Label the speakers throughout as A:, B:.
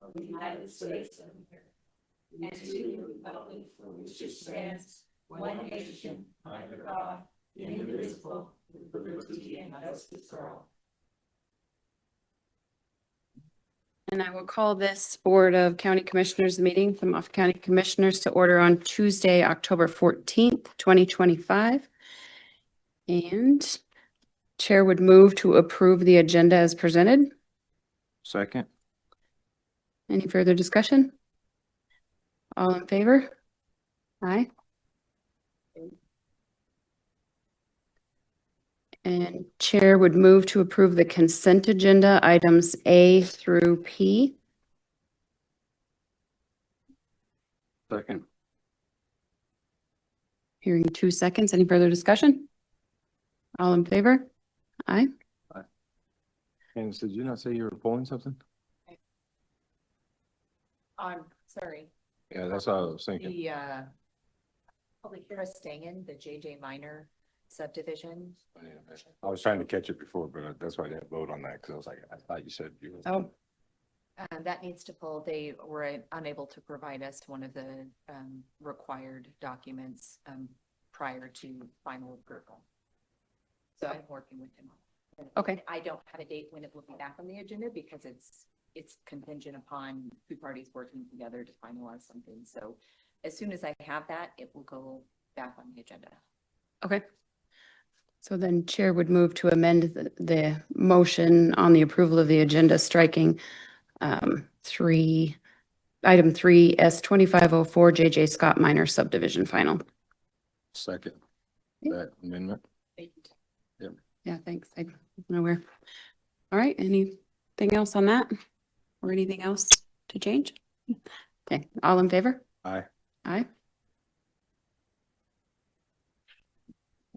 A: of the United States of America, and to the republic for which it stands, one nation, under God, indivisible, with liberty and justice for all.
B: And I will call this Board of County Commissioners meeting, the Moffett County Commissioners, to order on Tuesday, October 14th, 2025. And Chair would move to approve the agenda as presented.
C: Second.
B: Any further discussion? All in favor? Aye. And Chair would move to approve the consent agenda items A through P.
C: Second.
B: Hearing 2 seconds. Any further discussion? All in favor? Aye.
C: And did you not say you were pulling something?
D: I'm sorry,
C: Yeah, that's what I was thinking.
D: the, public hearing staying in the JJ Minor subdivision.
C: I was trying to catch it before, but that's why I didn't vote on that, because I was like, I thought you said you were.
B: Oh,
D: That needs to pull, they were unable to provide us one of the, required documents, prior to final approval. So I'm working with him on it.
B: okay.
D: I don't have a date when it will be back on the agenda because it's contingent upon two parties working together to finalize something. So as soon as I have that, it will go back on the agenda.
B: Okay. So then Chair would move to amend the motion on the approval of the agenda, striking item 3 S2504 JJ Scott Minor subdivision final.
C: Second. That amendment.
B: Yeah, thanks. I wasn't aware. All right, anything else on that? Or anything else to change? Okay, all in favor?
C: Aye.
B: Aye.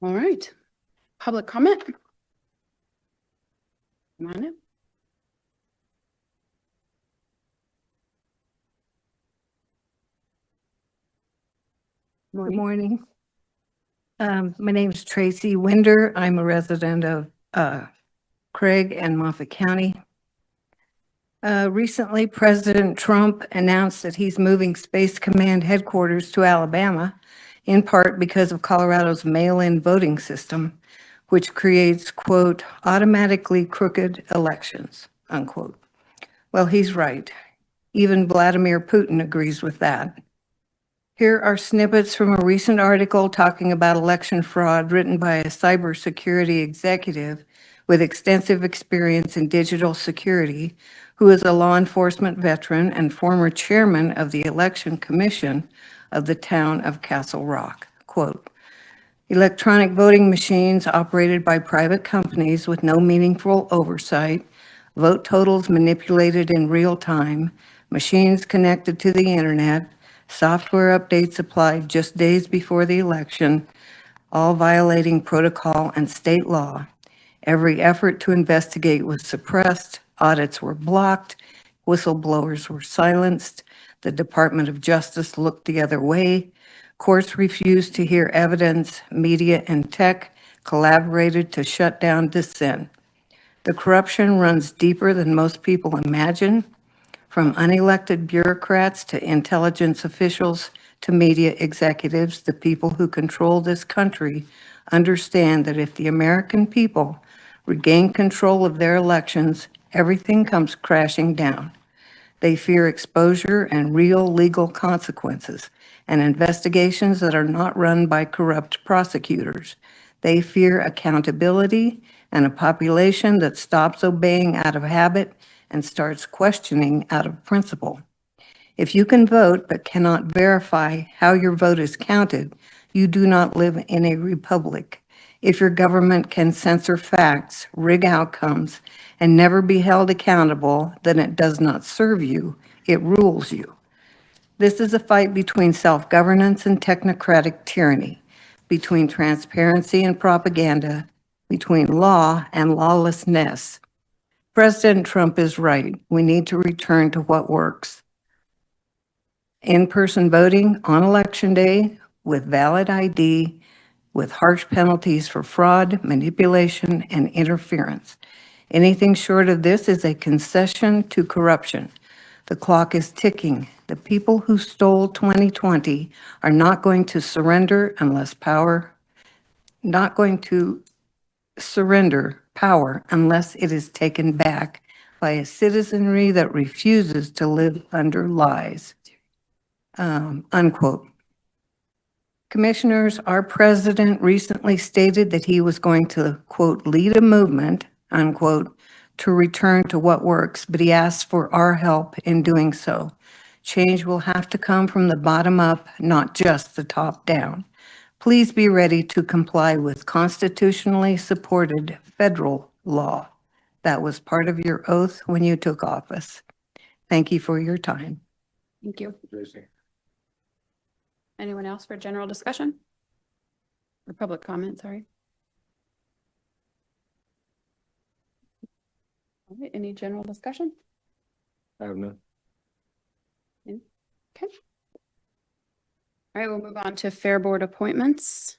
B: All right. Public comment? Come on in.
E: Good morning. My name is Tracy Winder. I'm a resident of Craig and Moffett County. Recently, President Trump announced that he's moving Space Command headquarters to Alabama, in part because of Colorado's mail-in voting system, which creates, quote, automatically crooked elections, unquote. Well, he's right. Even Vladimir Putin agrees with that. Here are snippets from a recent article talking about election fraud written by a cybersecurity executive with extensive experience in digital security, who is a law enforcement veteran and former chairman of the Election Commission of the town of Castle Rock. Quote, electronic voting machines operated by private companies with no meaningful oversight, vote totals manipulated in real time, machines connected to the internet, software updates applied just days before the election, all violating protocol and state law. Every effort to investigate was suppressed, audits were blocked, whistleblowers were silenced, the Department of Justice looked the other way, courts refused to hear evidence, media and tech collaborated to shut down dissent. The corruption runs deeper than most people imagine. From unelected bureaucrats to intelligence officials to media executives, the people who control this country understand that if the American people regain control of their elections, everything comes crashing down. They fear exposure and real legal consequences and investigations that are not run by corrupt prosecutors. They fear accountability and a population that stops obeying out of habit and starts questioning out of principle. If you can vote but cannot verify how your vote is counted, you do not live in a republic. If your government can censor facts, rig outcomes, and never be held accountable, then it does not serve you, it rules you. This is a fight between self-governance and technocratic tyranny, between transparency and propaganda, between law and lawlessness. President Trump is right. We need to return to what works. In-person voting on Election Day with valid ID, with harsh penalties for fraud, manipulation, and interference. Anything short of this is a concession to corruption. The clock is ticking. The people who stole 2020 are not going to surrender power unless it is taken back by a citizenry that refuses to live under lies. Unquote. Commissioners, our president recently stated that he was going to, quote, lead a movement, unquote, to return to what works, but he asked for our help in doing so. Change will have to come from the bottom up, not just the top down. Please be ready to comply with constitutionally supported federal law. That was part of your oath when you took office. Thank you for your time.
B: Thank you.
C: Tracy.
B: Anyone else for general discussion? Or public comment, sorry. All right, any general discussion?
C: I have none.
B: Okay. All right, we'll move on to Fair Board appointments.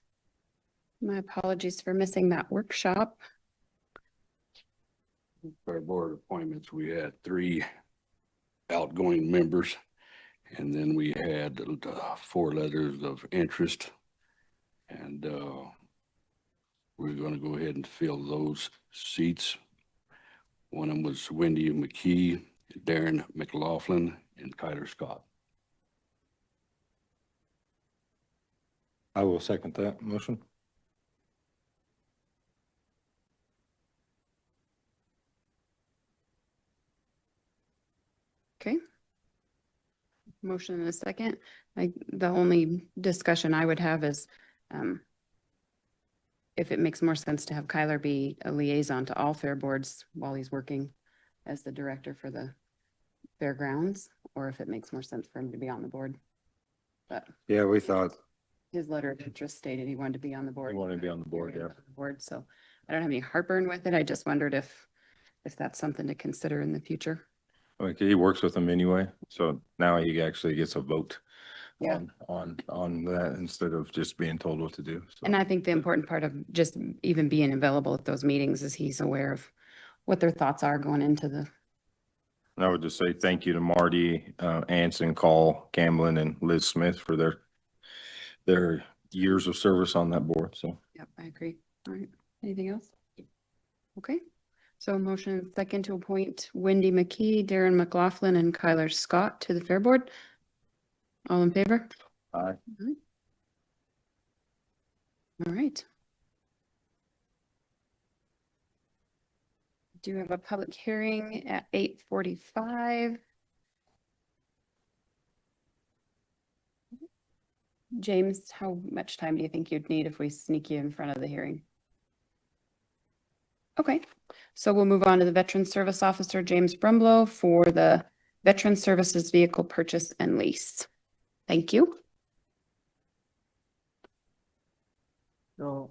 B: My apologies for missing that workshop.
F: For board appointments, we had 3 outgoing members, and then we had 4 letters of interest. And we're going to go ahead and fill those seats. One of them was Wendy McKee, Darren McLaughlin, and Kyler Scott.
C: I will second that motion.
B: Okay. Motion in a second. The only discussion I would have is if it makes more sense to have Kyler be a liaison to all fair boards while he's working as the director for the fairgrounds, or if it makes more sense for him to be on the board. But
C: Yeah, we thought
B: his letter of interest stated he wanted to be on the board.
C: we wanted to be on the board, yeah.
B: Board, so I don't have any heartburn with it. I just wondered if that's something to consider in the future.
C: Like, he works with them anyway, so now he actually gets a vote
B: Yeah.
C: on that instead of just being told what to do. So
B: And I think the important part of just even being available at those meetings is he's aware of what their thoughts are going into the,
C: I would just say thank you to Marty, Anson, Call, Camblin, and Liz Smith for their years of service on that board, so.
B: yep, I agree. All right, anything else? Okay, so motion second to appoint Wendy McKee, Darren McLaughlin, and Kyler Scott to the Fair Board. All in favor?
C: Aye.
B: All right. Do have a public hearing at 8:45. James, how much time do you think you'd need if we sneak you in front of the hearing? Okay, so we'll move on to the Veteran Service Officer, James Brumblow, for the Veteran Services Vehicle Purchase and Lease. Thank you.
G: So,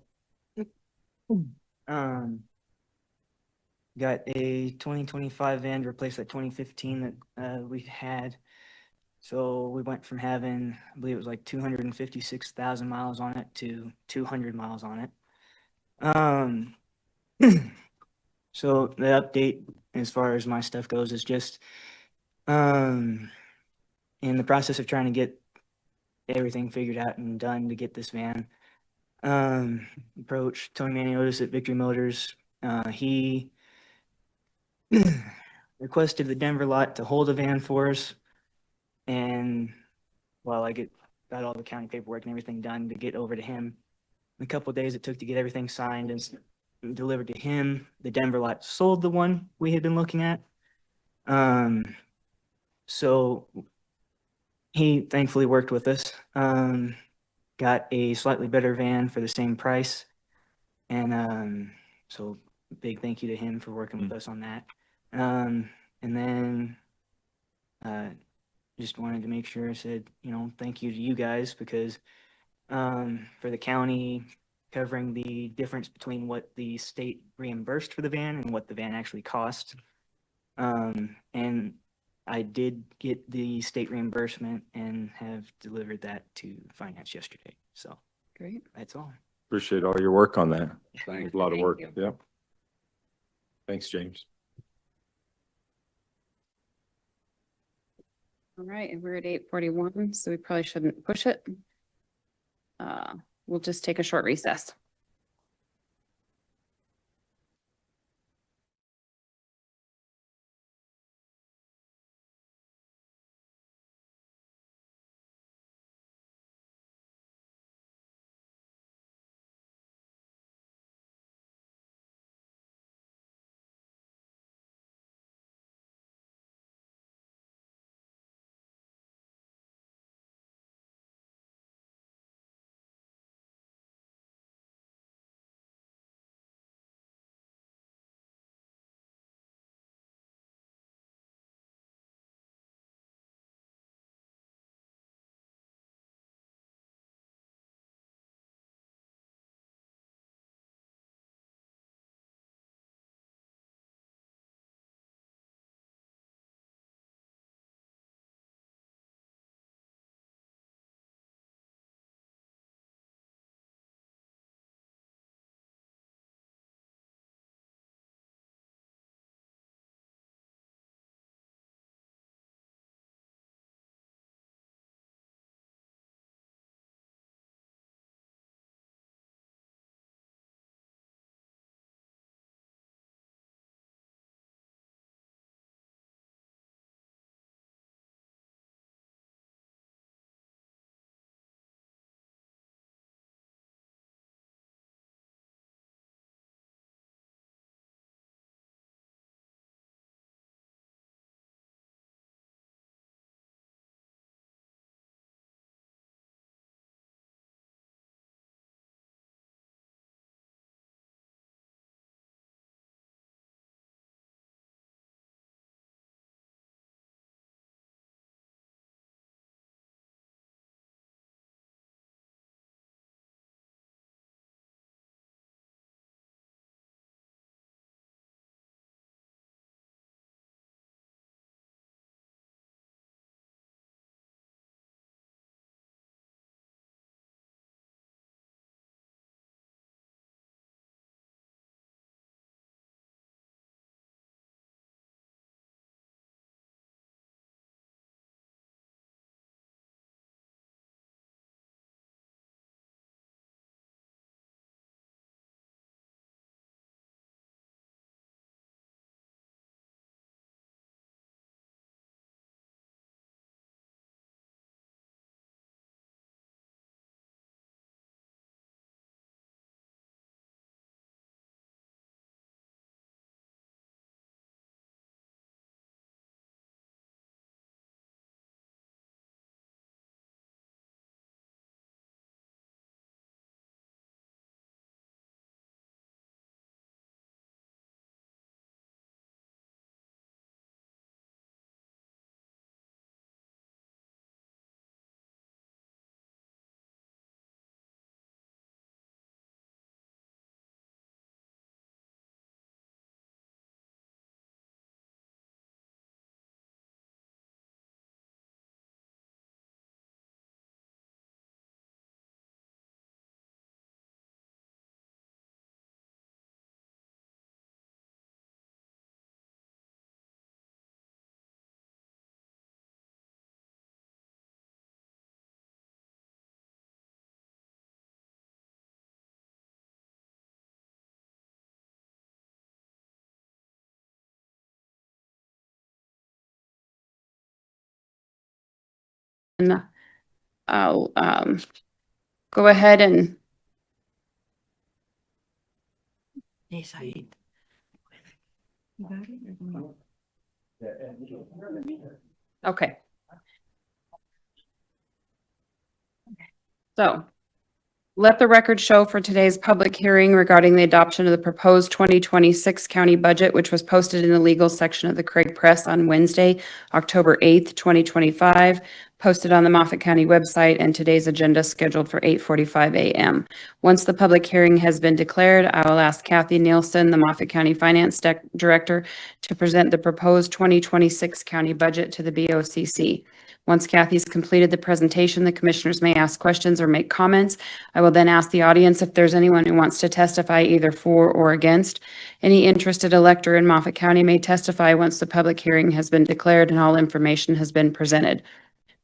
G: got a 2025 van to replace that 2015 that we had. So we went from having, I believe it was like 256,000 miles on it to 200 miles on it. So the update as far as my stuff goes is just in the process of trying to get everything figured out and done to get this van. Approached Tony Maniotis at Victory Motors. He requested the Denver lot to hold a van for us. And while I got all the county paperwork and everything done to get over to him, in a couple of days it took to get everything signed and delivered to him. The Denver lot sold the one we had been looking at. So he thankfully worked with us. Got a slightly better van for the same price. And so big thank you to him for working with us on that. And then just wanted to make sure I said, thank you to you guys because for the county covering the difference between what the state reimbursed for the van and what the van actually cost. And I did get the state reimbursement and have delivered that to finance yesterday. So
B: Great.
G: that's all.
C: Appreciate all your work on that.
F: Thank
C: A lot of
B: Thank
C: work,
B: you.
C: yep. Thanks, James.
B: All right, and we're at 8:41, so we probably shouldn't push it. We'll just take a short recess. And I'll go ahead and okay. So let the record show for today's public hearing regarding the adoption of the proposed 2026 county budget, which was posted in the legal section of the Craig Press on Wednesday, October 8th, 2025. posted on the Moffat County website, and today's agenda scheduled for 8:45 a.m. Once the public hearing has been declared, I will ask Kathy Nielsen, the Moffat County Finance Director, to present the proposed 2026 county budget to the BOCC. Once Kathy's completed the presentation, the commissioners may ask questions or make comments. I will then ask the audience if there's anyone who wants to testify either for or against. Any interested elector in Moffat County may testify once the public hearing has been declared and all information has been presented.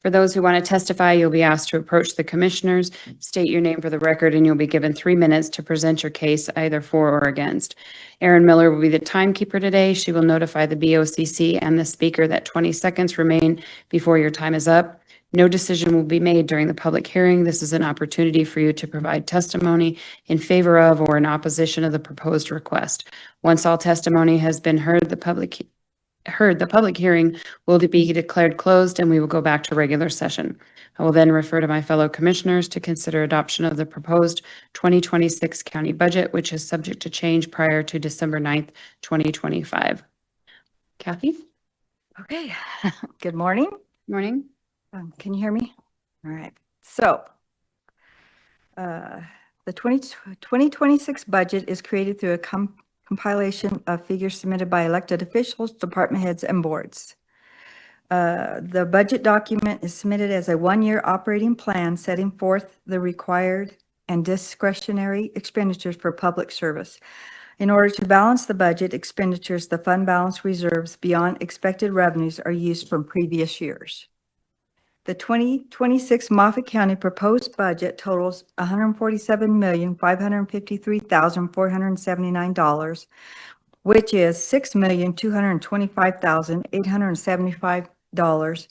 B: For those who want to testify, you'll be asked to approach the commissioners, state your name for the record, and you'll be given 3 minutes to present your case either for or against. Erin Miller will be the timekeeper today. She will notify the BOCC and the speaker that 20 seconds remain before your time is up. No decision will be made during the public hearing. This is an opportunity for you to provide testimony in favor of or in opposition of the proposed request. Once all testimony has been heard, the public hearing will be declared closed and we will go back to regular session. I will then refer to my fellow commissioners to consider adoption of the proposed 2026 county budget, which is subject to change prior to December 9th, 2025. Kathy?
H: Okay, good morning.
B: Morning.
H: Can you hear me? All right, so the 2026 budget is created through a compilation of figures submitted by elected officials, department heads, and boards. The budget document is submitted as a one-year operating plan setting forth the required and discretionary expenditures for public service. In order to balance the budget expenditures, the fund balance reserves beyond expected revenues are used from previous years. The 2026 Moffat County proposed budget totals $147,553,479, which is $6,225,875,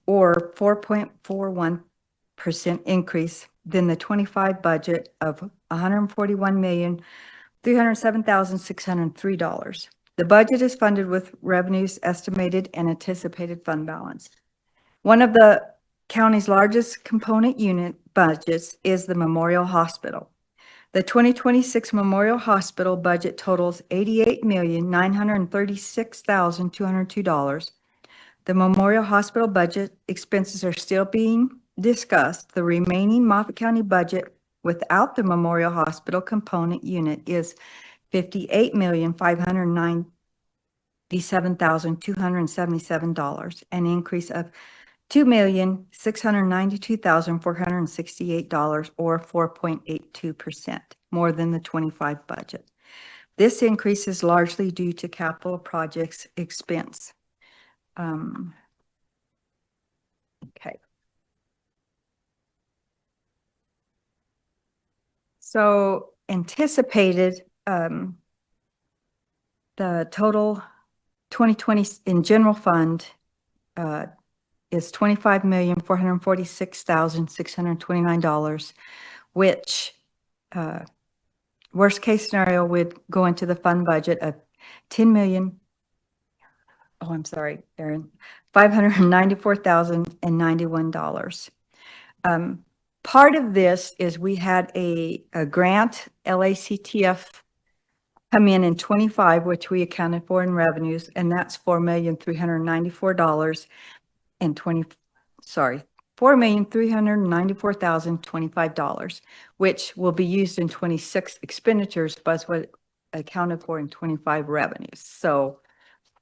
H: or 4.41% increase than the 25 budget of $141,307,603. The budget is funded with revenues estimated and anticipated fund balance. One of the county's largest component unit budgets is the Memorial Hospital. The 2026 Memorial Hospital budget totals $88,936,202. The Memorial Hospital budget expenses are still being discussed. The remaining Moffat County budget without the Memorial Hospital component unit is $58,597,277, an increase of $2,692,468, or 4.82% more than the 25 budget. This increase is largely due to capital projects expense. Okay. So anticipated, the total 2020 in general fund is $25,446,629, which worst case scenario would go into the fund budget of $594,091. Part of this is we had a grant, LACTF, come in 25, which we accounted for in revenues, and that's $4,394,025, which will be used in 26 expenditures, but what accounted for in 25 revenues. So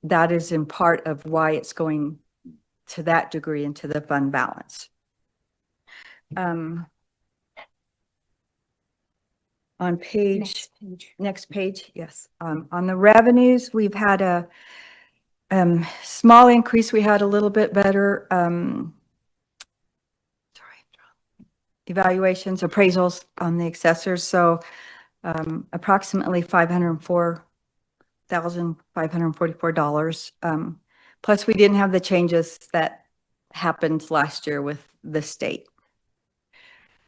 H: that is in part of why it's going to that degree into the fund balance. On next page, yes. On the revenues, we've had a small increase. We had a little bit better evaluations, appraisals on the assessors. So approximately $504,544. Plus, we didn't have the changes that happened last year with the state.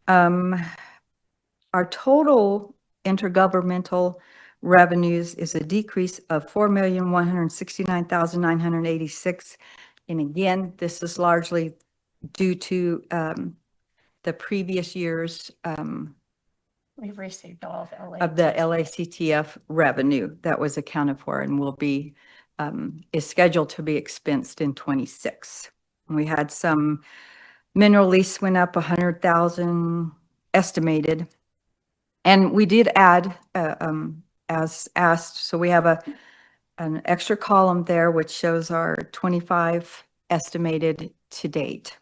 H: Our total intergovernmental revenues is a decrease of $4,169,986. And again, this is largely due to the previous years
A: We've received all
H: of the LACTF revenue that was accounted for and will be is scheduled to be expensed in 26. We had some Mineral lease went up 100,000 estimated. And we did add, as asked, so we have an extra column there which shows our 25 estimated to date.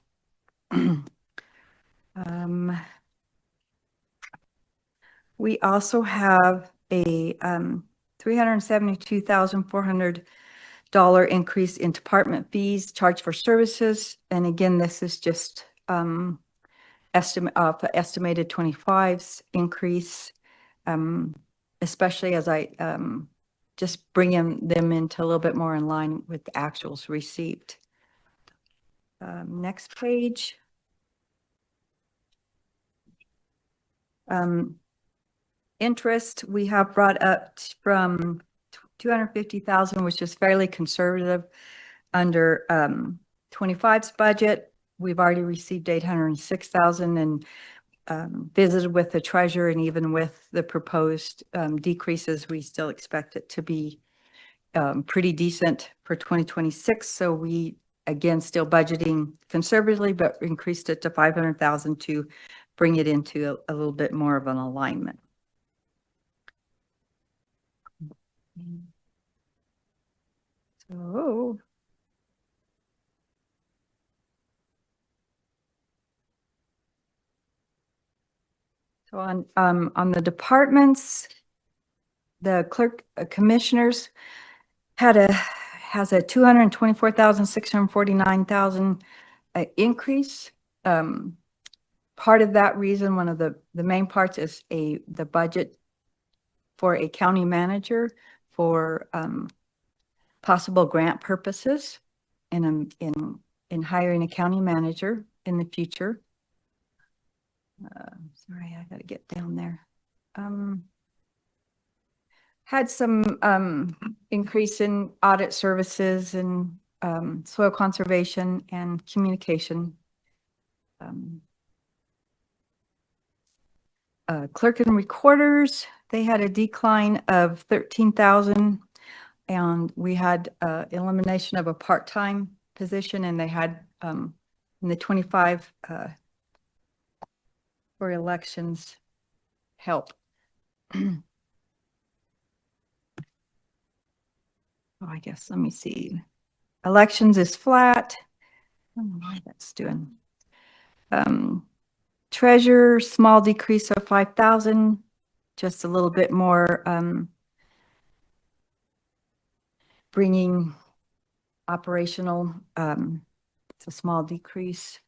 H: We also have a $372,400 increase in department fees charged for services. And again, this is just estimated 25's increase, especially as I just bringing them into a little bit more in line with the actuals received. Next page. Interest, we have brought up from 250,000, which is fairly conservative under 25's budget. We've already received 806,000 and visited with the treasurer, and even with the proposed decreases, we still expect it to be pretty decent for 2026. So we, again, still budgeting conservatively, but increased it to 500,000 to bring it into a little bit more of an alignment. So on the departments, the clerk commissioners has a 224,649,000 increase. Part of that reason, one of the main parts is the budget for a county manager for possible grant purposes in hiring a county manager in the future. Sorry, I got to get down there. Had some increase in audit services and soil conservation and communication. Clerk and recorders, they had a decline of 13,000, and we had elimination of a part-time position, and they had in the 25 for elections help. Oh, I guess, let me see. Elections is flat. I don't know why that's doing. Treasurer, small decrease of 5,000, just a little bit more bringing operational, it's a small decrease.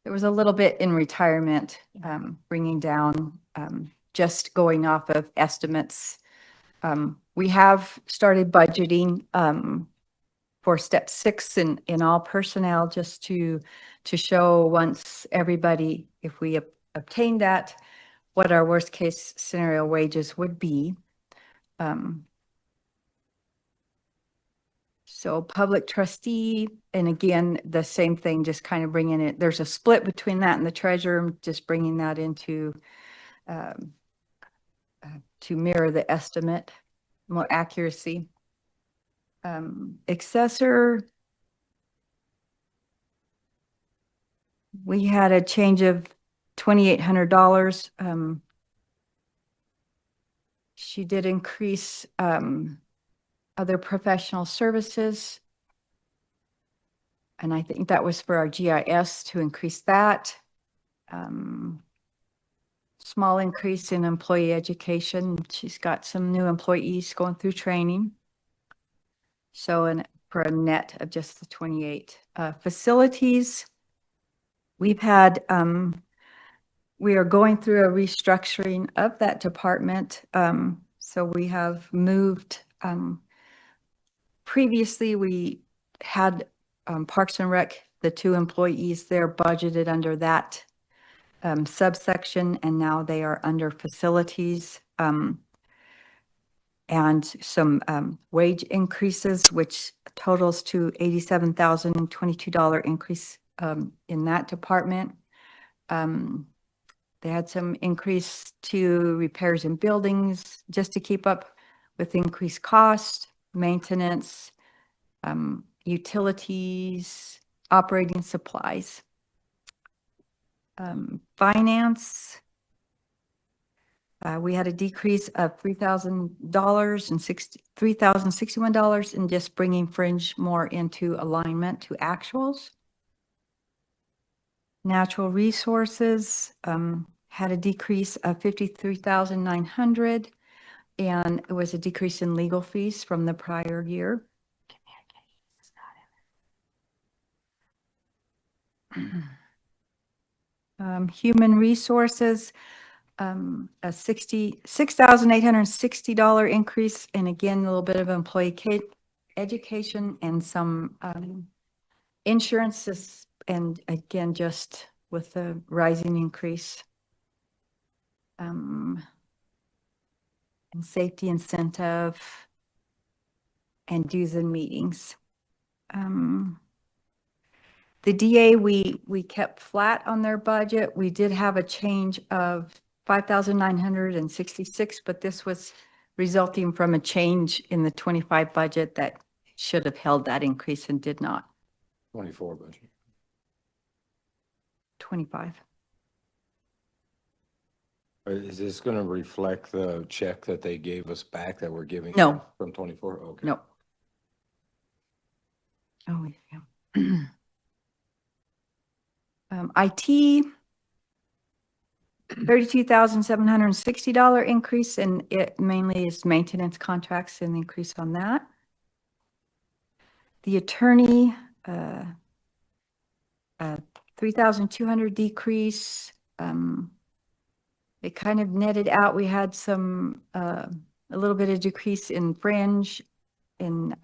H: There was a little bit in retirement, bringing down, just going off of estimates. We have started budgeting for step 6 in all personnel, just to show once everybody, if we obtain that, what our worst case scenario wages would be. So public trustee, and again, the same thing, just kind of bringing it, there's a split between that and the treasurer, just bringing that into to mirror the estimate, more accuracy. Accessor, we had a change of $2,800. She did increase other professional services, and I think that was for our GIS to increase that. Small increase in employee education. She's got some new employees going through training. So for a net of just the 28. Facilities, we've had, we are going through a restructuring of that department. So we have moved, previously we had Parks and Rec, the 2 employees there budgeted under that subsection, and now they are under facilities. And some wage increases, which totals to $87,022 increase in that department. They had some increase to repairs in buildings just to keep up with increased cost, maintenance, utilities, operating supplies. Finance, we had a decrease of $3,000 and $3,061 in just bringing fringe more into alignment to actuals. Natural resources, had a decrease of 53,900, and it was a decrease in legal fees from the prior year. Human resources, a $6,860 increase, and again, a little bit of employee education and some insurances, and again, just with the rising increase. And safety incentive and dues and meetings. The DA, we kept flat on their budget. We did have a change of 5,966, but this was resulting from a change in the 25 budget that should have held that increase and did not.
C: 24 budget.
H: 25.
C: Is this going to reflect the check that they gave us back that we're giving?
H: No.
C: From 24? Okay.
H: No. Oh, yeah. IT, $32,760 increase, and it mainly is maintenance contracts and increase on that. The attorney, 3,200 decrease. It kind of netted out. We had some, a little bit of decrease in fringe, in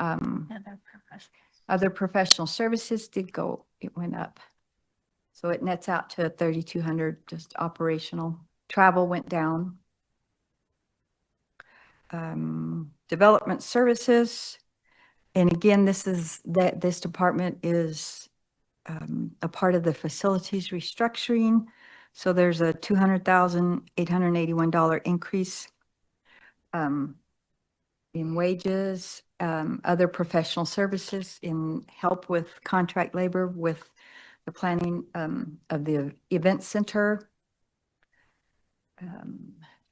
H: other professional services did go, it went up. So it nets out to 3,200, just operational. Travel went down. Development services. And again, this department is a part of the facilities restructuring. So there's a $200,881 increase in wages, other professional services, in help with contract labor, with the planning of the event center.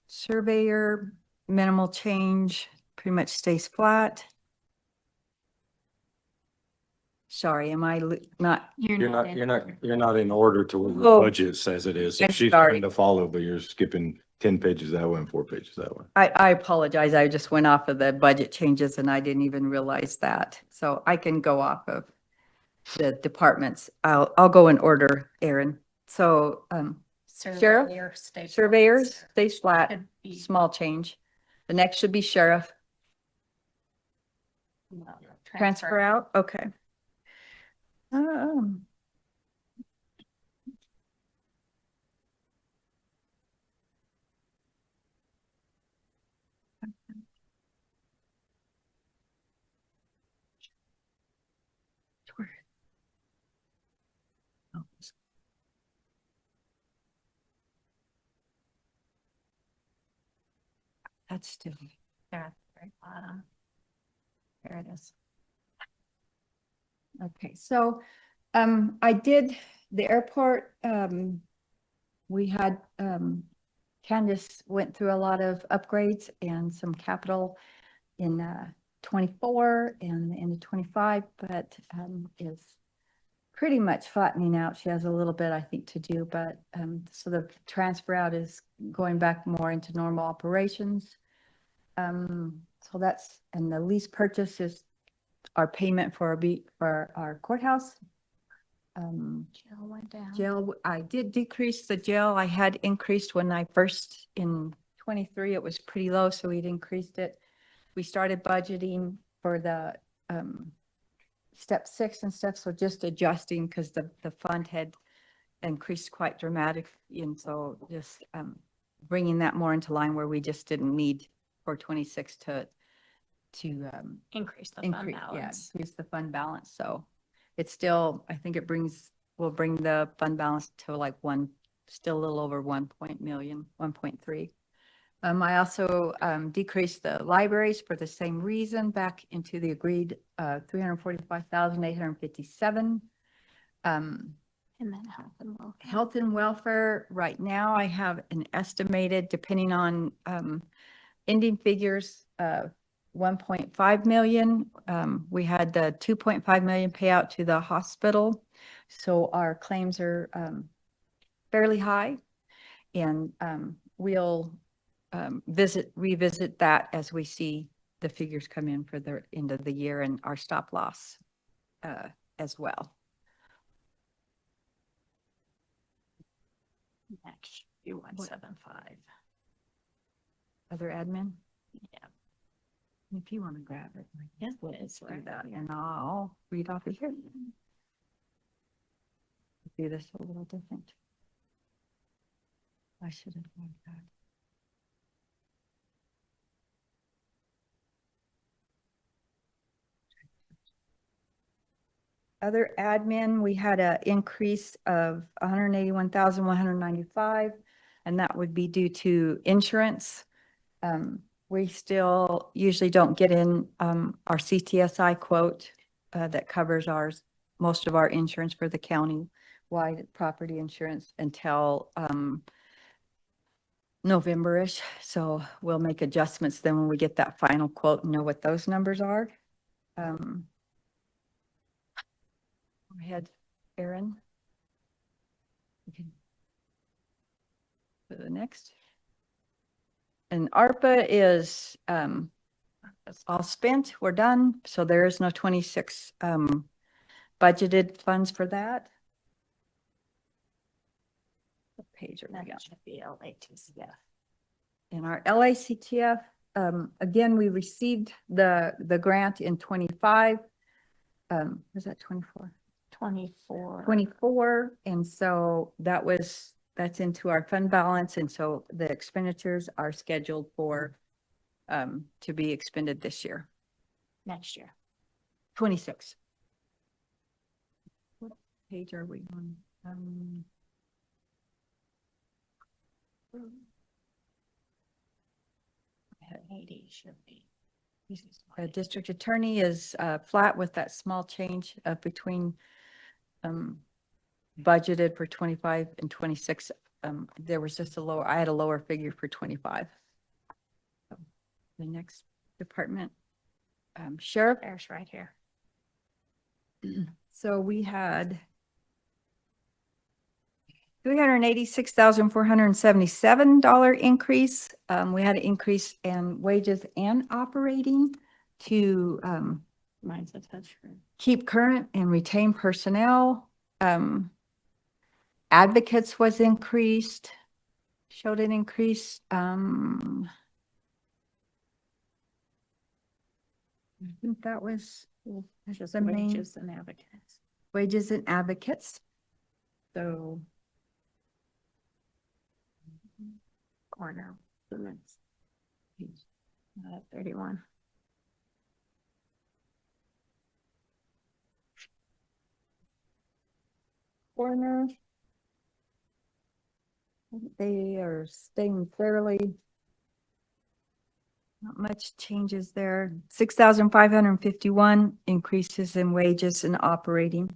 H: Surveyor, minimal change, pretty much stays flat. Sorry, am I not?
C: You're not in order to what the
H: Oh.
C: budget says it is. So
H: I'm
C: she's
H: sorry.
C: trying to follow, but you're skipping 10 pages that way and 4 pages that way.
H: I apologize. I just went off of the budget changes and I didn't even realize that. So I can go off of the departments. I'll go in order, Erin. So, Sheriff? Surveyors stays flat, small change. The next should be sheriff. Transfer out, okay. That's still there at the very bottom. There it is. Okay, so I did the airport. We had Candace went through a lot of upgrades and some capital in 24 and the end of 25, but is pretty much flattening out. She has a little bit, I think, to do, but so the transfer out is going back more into normal operations. So that's, and the lease purchase is our payment for our courthouse.
D: Jail went down.
H: Jail, I did decrease the jail. I had increased when I first in 23, it was pretty low, so we'd increased it. We started budgeting for the step 6 and stuff, so just adjusting because the fund had increased quite dramatically, and so just bringing that more into line where we just didn't need for 26 to
A: Increase the fund
H: increase,
A: balance.
H: increase the fund balance. So it's still, I think will bring the fund balance to like still a little over 1 million, 1.3. I also decreased the libraries for the same reason back into the agreed 345,857.
B: And then health and welfare.
H: Health and welfare, right now I have an estimated, depending on ending figures, 1.5 million. We had the 2.5 million payout to the hospital. So our claims are fairly high. And we'll revisit that as we see the figures come in for the end of the year and our stop loss as well.
B: Next, you 175.
H: Other admin?
B: Yeah.
H: If you want to grab it.
B: Yeah,
H: Let's do that, and I'll read off of here. Do this a little different. I should have done that. Other admin, we had an increase of 181,195, and that would be due to insurance. We still usually don't get in our CTSI quote that covers most of our insurance for the county-wide property insurance until November-ish. So we'll make adjustments then when we get that final quote and know what those numbers are. Go ahead, Aaron. You can go to the next. And ARPA is all spent. We're done. So there is no 26 budgeted funds for that. What page are we on?
B: Should be LATCF.
H: In our LACTF, again, we received the grant in 25. Was that 24?
B: 24.
H: 24. And so that's into our fund balance. And so the expenditures are scheduled for to be expended this year.
B: Next year.
H: 26. What page are we on?
B: 80 should be.
H: District attorney is flat with that small change between budgeted for 25 and 26. There was just I had a lower figure for 25. The next department, sheriff.
B: There's right here.
H: So we had $386,477 increase. We had an increase in wages and operating to
B: Mine's a touch.
H: keep current and retain personnel. Advocates was increased, showed an increase. I think that was
B: Just
H: the main
B: wages and advocates.
H: wages and advocates. So
B: Corner. The next. 31.
H: coroner, they are staying fairly, not much changes there. 6,551 increases in wages and operating.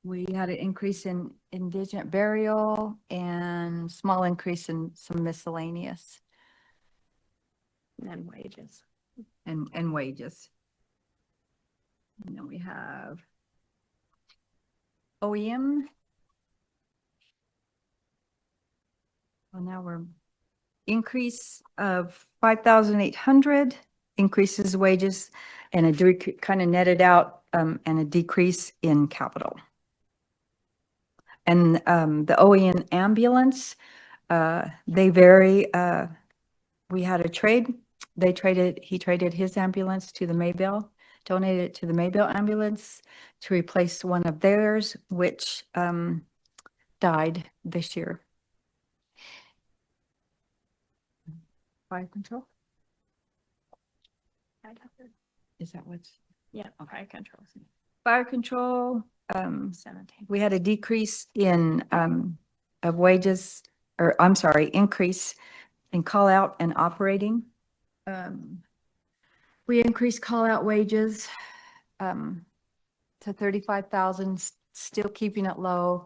H: We had an increase in indigent burial and small increase in some miscellaneous
B: And wages.
H: and wages. And then we have OEM. Well, now we're increase of 5,800 increases wages and a kind of netted out and a decrease in capital. And the OEM ambulance, they vary. We had a trade. He traded his ambulance to the Maybell, donated it to the Maybell ambulance to replace one of theirs, which died this year. Fire control? Is that what's?
B: Yeah, okay, controls.
H: Fire control,
B: 17.
H: we had a decrease in of wages, or I'm sorry, increase in call out and operating. We increased call out wages to 35,000, still keeping it low.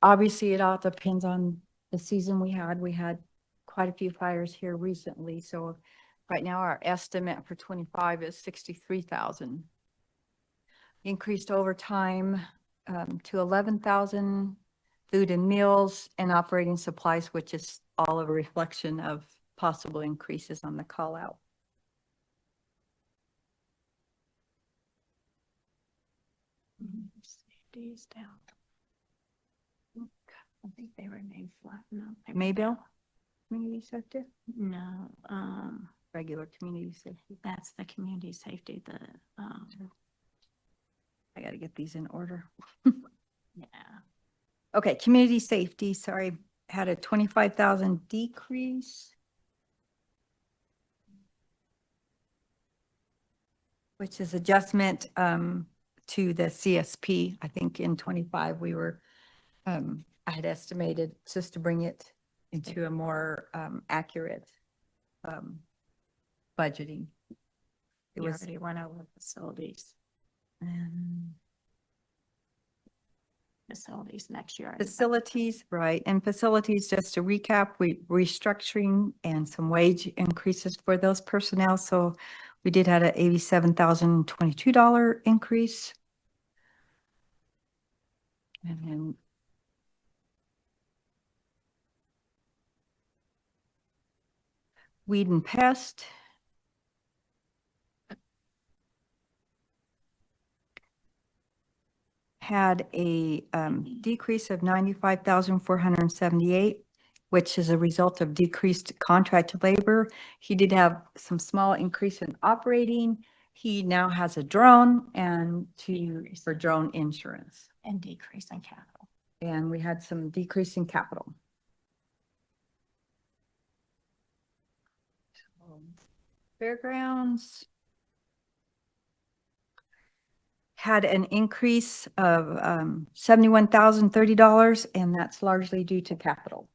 H: Obviously, it all depends on the season we had. We had quite a few fires here recently, so right now our estimate for 25 is 63,000. Increased overtime to 11,000, food and meals and operating supplies, which is all a reflection of possible increases on the call out.
B: Safety's down. I think they remain flat. No.
H: Maybell, community safety,
B: No,
H: regular community safety.
B: that's the community safety,
H: I got to get these in order.
B: yeah.
H: Okay, community safety, sorry, had a 25,000 decrease. Which is adjustment to the CSP. I think in 25, we were, I had estimated just to bring it into a more accurate budgeting. It
B: You
H: was,
B: already went over facilities next year.
H: facilities, right, and facilities, just to recap, we restructuring and some wage increases for those personnel, so we did have a $87,022 increase. And then weed and pest. Had a decrease of 95,478, which is a result of decreased contract labor. He did have some small increase in operating. He now has a drone and for drone insurance.
B: And decrease in capital.
H: And we had some decrease in capital. Fairgrounds had an increase of $71,030, and that's largely due to capital.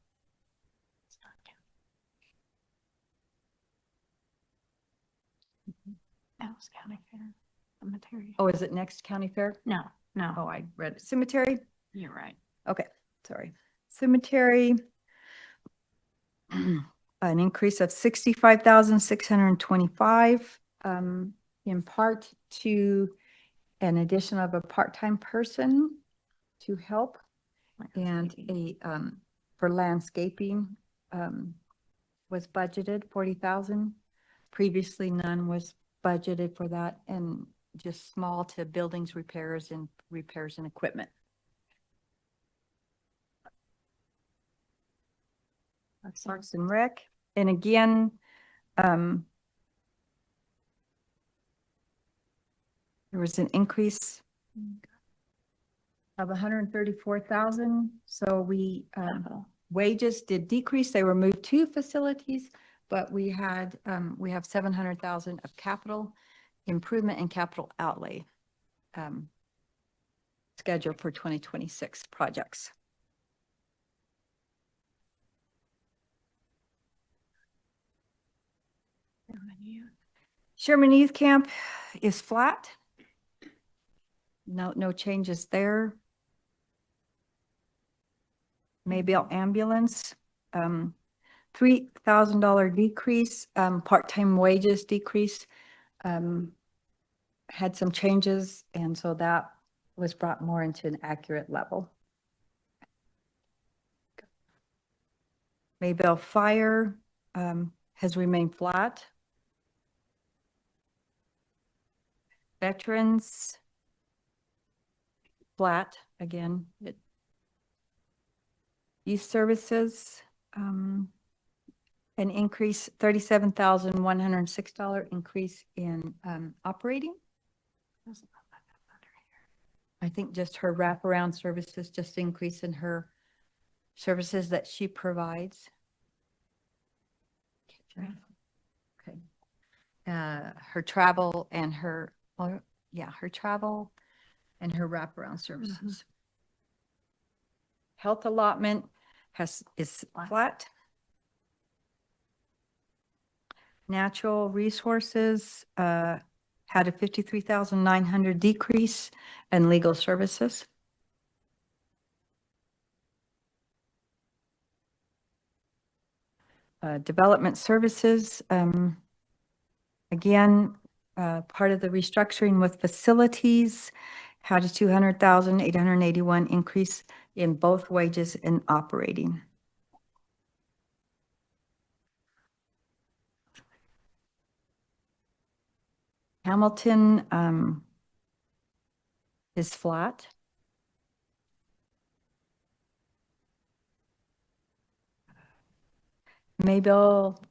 B: That was county fair. Cemetery.
H: Oh, is it next county fair?
B: No,
H: Oh,
B: no,
H: I read it. Cemetery.
B: you're right.
H: Okay, sorry. Cemetery. An increase of 65,625, in part to an addition of a part-time person to help, and a, for landscaping, was budgeted 40,000. Previously, none was budgeted for that, and just small to buildings repairs and equipment. Parks and Rec, and again, there was an increase of 134,000. So we, wages did decrease. They were moved to facilities, but we had, we have 700,000 of capital improvement and capital outlay scheduled for 2026 projects. Sherman Youth Camp is flat. No changes there. Maybell Ambulance, $3,000 decrease, part-time wages decrease. Had some changes, and so that was brought more into an accurate level. Maybell Fire has remained flat. Veterans, flat again. Youth Services, an increase, $37,106 increase in operating. I think just her wraparound services, just increase in her services that she provides. Okay. Her travel and her, her travel and her wraparound services. Health allotment is flat. Natural resources had a 53,900 decrease, and legal services. Development services, again, part of the restructuring with facilities had a 200,881 increase in both wages and operating. Hamilton is flat. Mabel,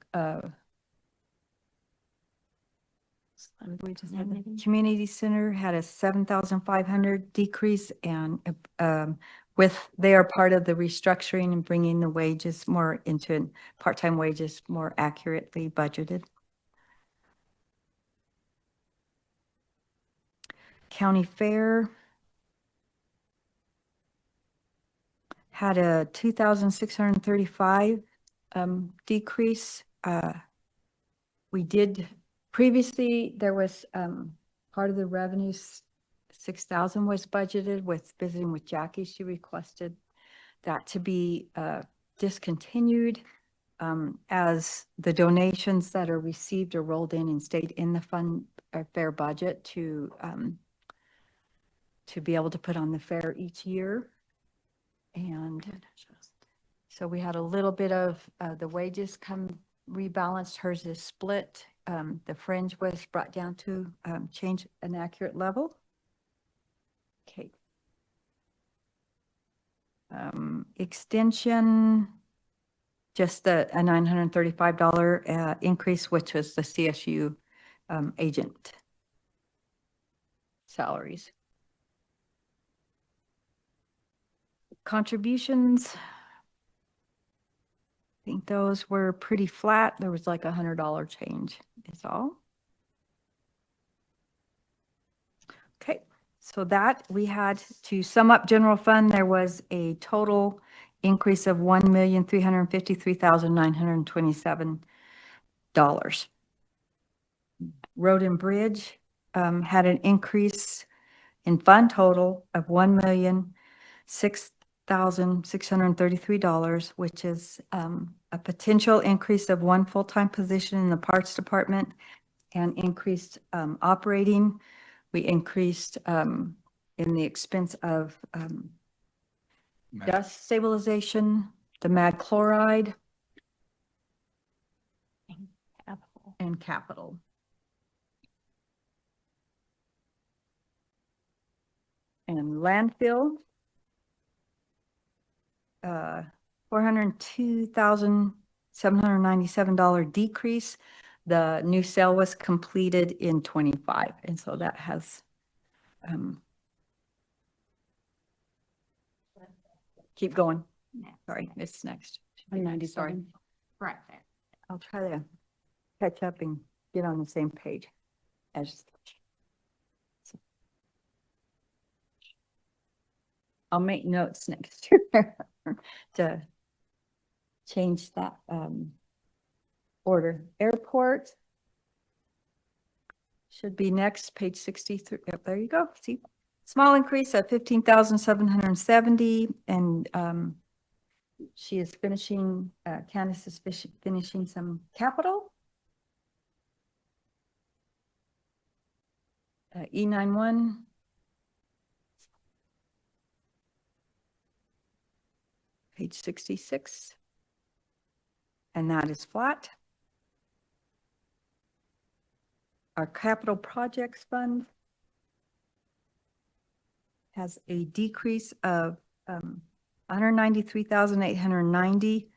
H: we just had the community center had a 7,500 decrease, and they are part of the restructuring and bringing the wages more into part-time wages more accurately budgeted. County fair had a 2,635 decrease. We did previously, there was part of the revenues, 6,000 was budgeted. With visiting with Jackie, she requested that to be discontinued as the donations that are received are rolled in and stayed in the fund fair budget to be able to put on the fair each year. And so we had a little bit of the wages come rebalanced. Hers is split. The fringe was brought down to change an accurate level. Okay. Extension, just a $935 increase, which was the CSU agent salaries. Contributions, I think those were pretty flat. There was like $100 change is all. Okay, so that we had to sum up general fund. There was a total increase of $1,353,927. Road and bridge had an increase in fund total of $1,006,633, which is a potential increase of one full-time position in the parts department and increased operating. We increased in the expense of dust stabilization, the mag chloride, and capital. And landfill, $402,797 decrease. The new sale was completed in 25, and so that has keep going. Sorry, it's next.
B: 197.
H: Sorry.
D: Right there.
H: I'll try to catch up and get on the same page as. I'll make notes next year to change that order. Airport should be next, page 63. Yep, there you go. See, small increase of 15,770, and she is finishing. Candace is finishing some capital. E91. Page 66. And that is flat. Our capital projects fund has a decrease of 193,890,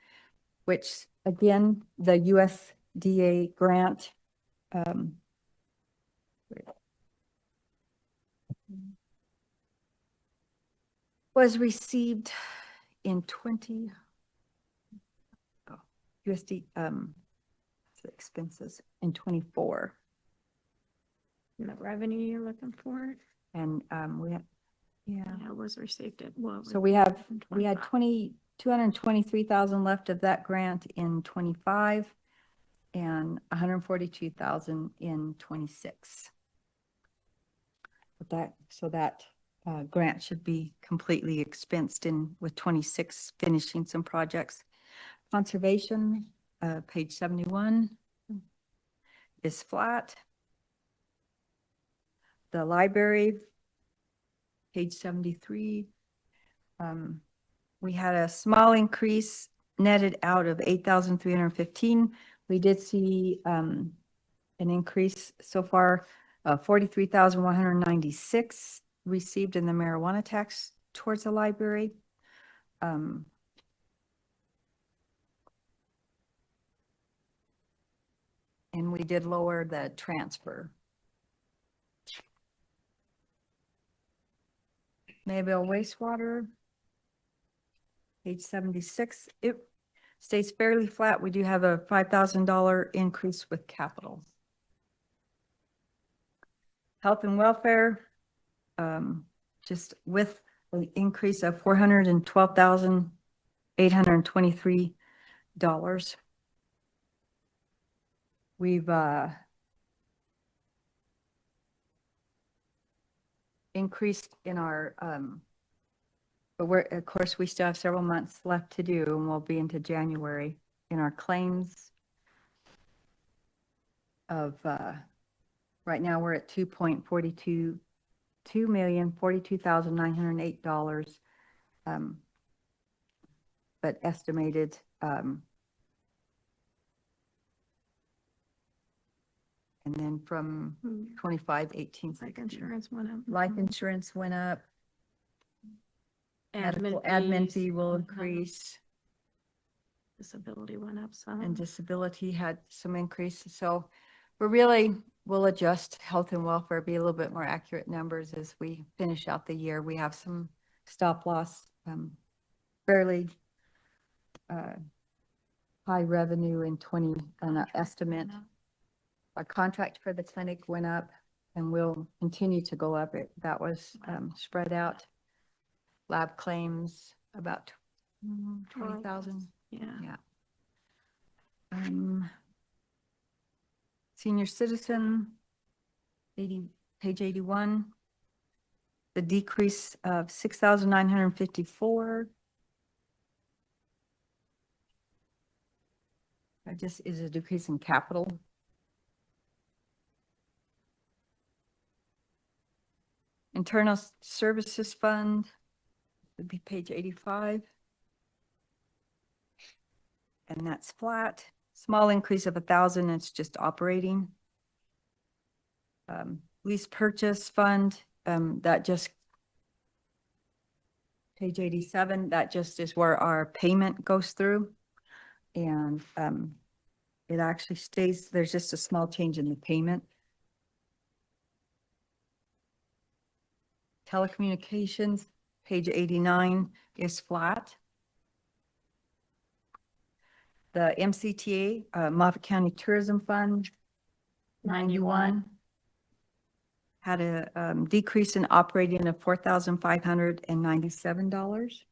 H: which again, the USDA grant was received in 20 USD expenses in 24.
B: And the revenue you're looking for?
H: And we have Yeah.
B: Yeah, it was received it. Well,
H: So we had 223,000 left of that grant in 25 and 142,000 in 26. So that grant should be completely expensed in with 26 finishing some projects. Conservation, page 71 is flat. The library, page 73, we had a small increase netted out of 8,315. We did see an increase so far, 43,196 received in the marijuana tax towards the library. And we did lower the transfer. Mayville wastewater, page 76, it stays fairly flat. We do have a $5,000 increase with capital. Health and welfare, just with an increase of $412,823. We've increased in our, but of course, we still have several months left to do, and we'll be into January in our claims of, right now, we're at $2,042,908, but estimated, and then from 2518.
B: Life insurance went up.
H: Life insurance went up. Medical
B: Admin
H: admin
B: fees.
H: fee will
B: Mhm.
H: increase,
B: Disability went up some.
H: and disability had some increases. So we'll adjust health and welfare, be a little bit more accurate numbers as we finish out the year. We have some stop loss, fairly high revenue in 20, an estimate. Our contract for the clinic went up and will continue to go up. That was spread out. Lab claims about 20,000.
B: Yeah.
H: Yeah. Senior citizen, page 81. The decrease of 6,954. That just is a decrease in capital. Internal Services Fund would be page 85. And that's flat. Small increase of 1,000, it's just operating. Lease Purchase Fund, that just, page 87, that just is where our payment goes through. And it actually stays, there's just a small change in the payment. Telecommunications, page 89 is flat. The MCTA, Moffett County Tourism Fund, 91. Had a decrease in operating of $4,597.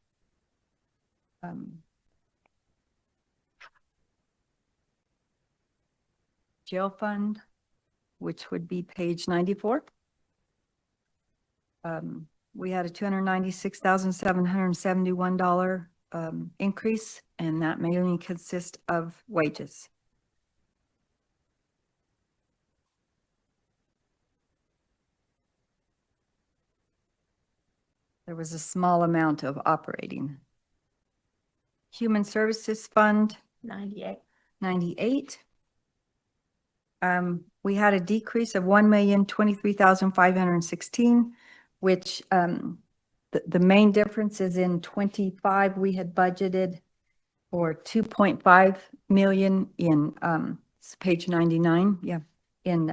H: Jail Fund, which would be page 94. We had a $296,771 increase, and that mainly consists of wages. There was a small amount of operating. Human Services Fund, 98. We had a decrease of 1,023,516, which the main difference is in 25, we had budgeted for 2.5 million in it's page 99, yeah, in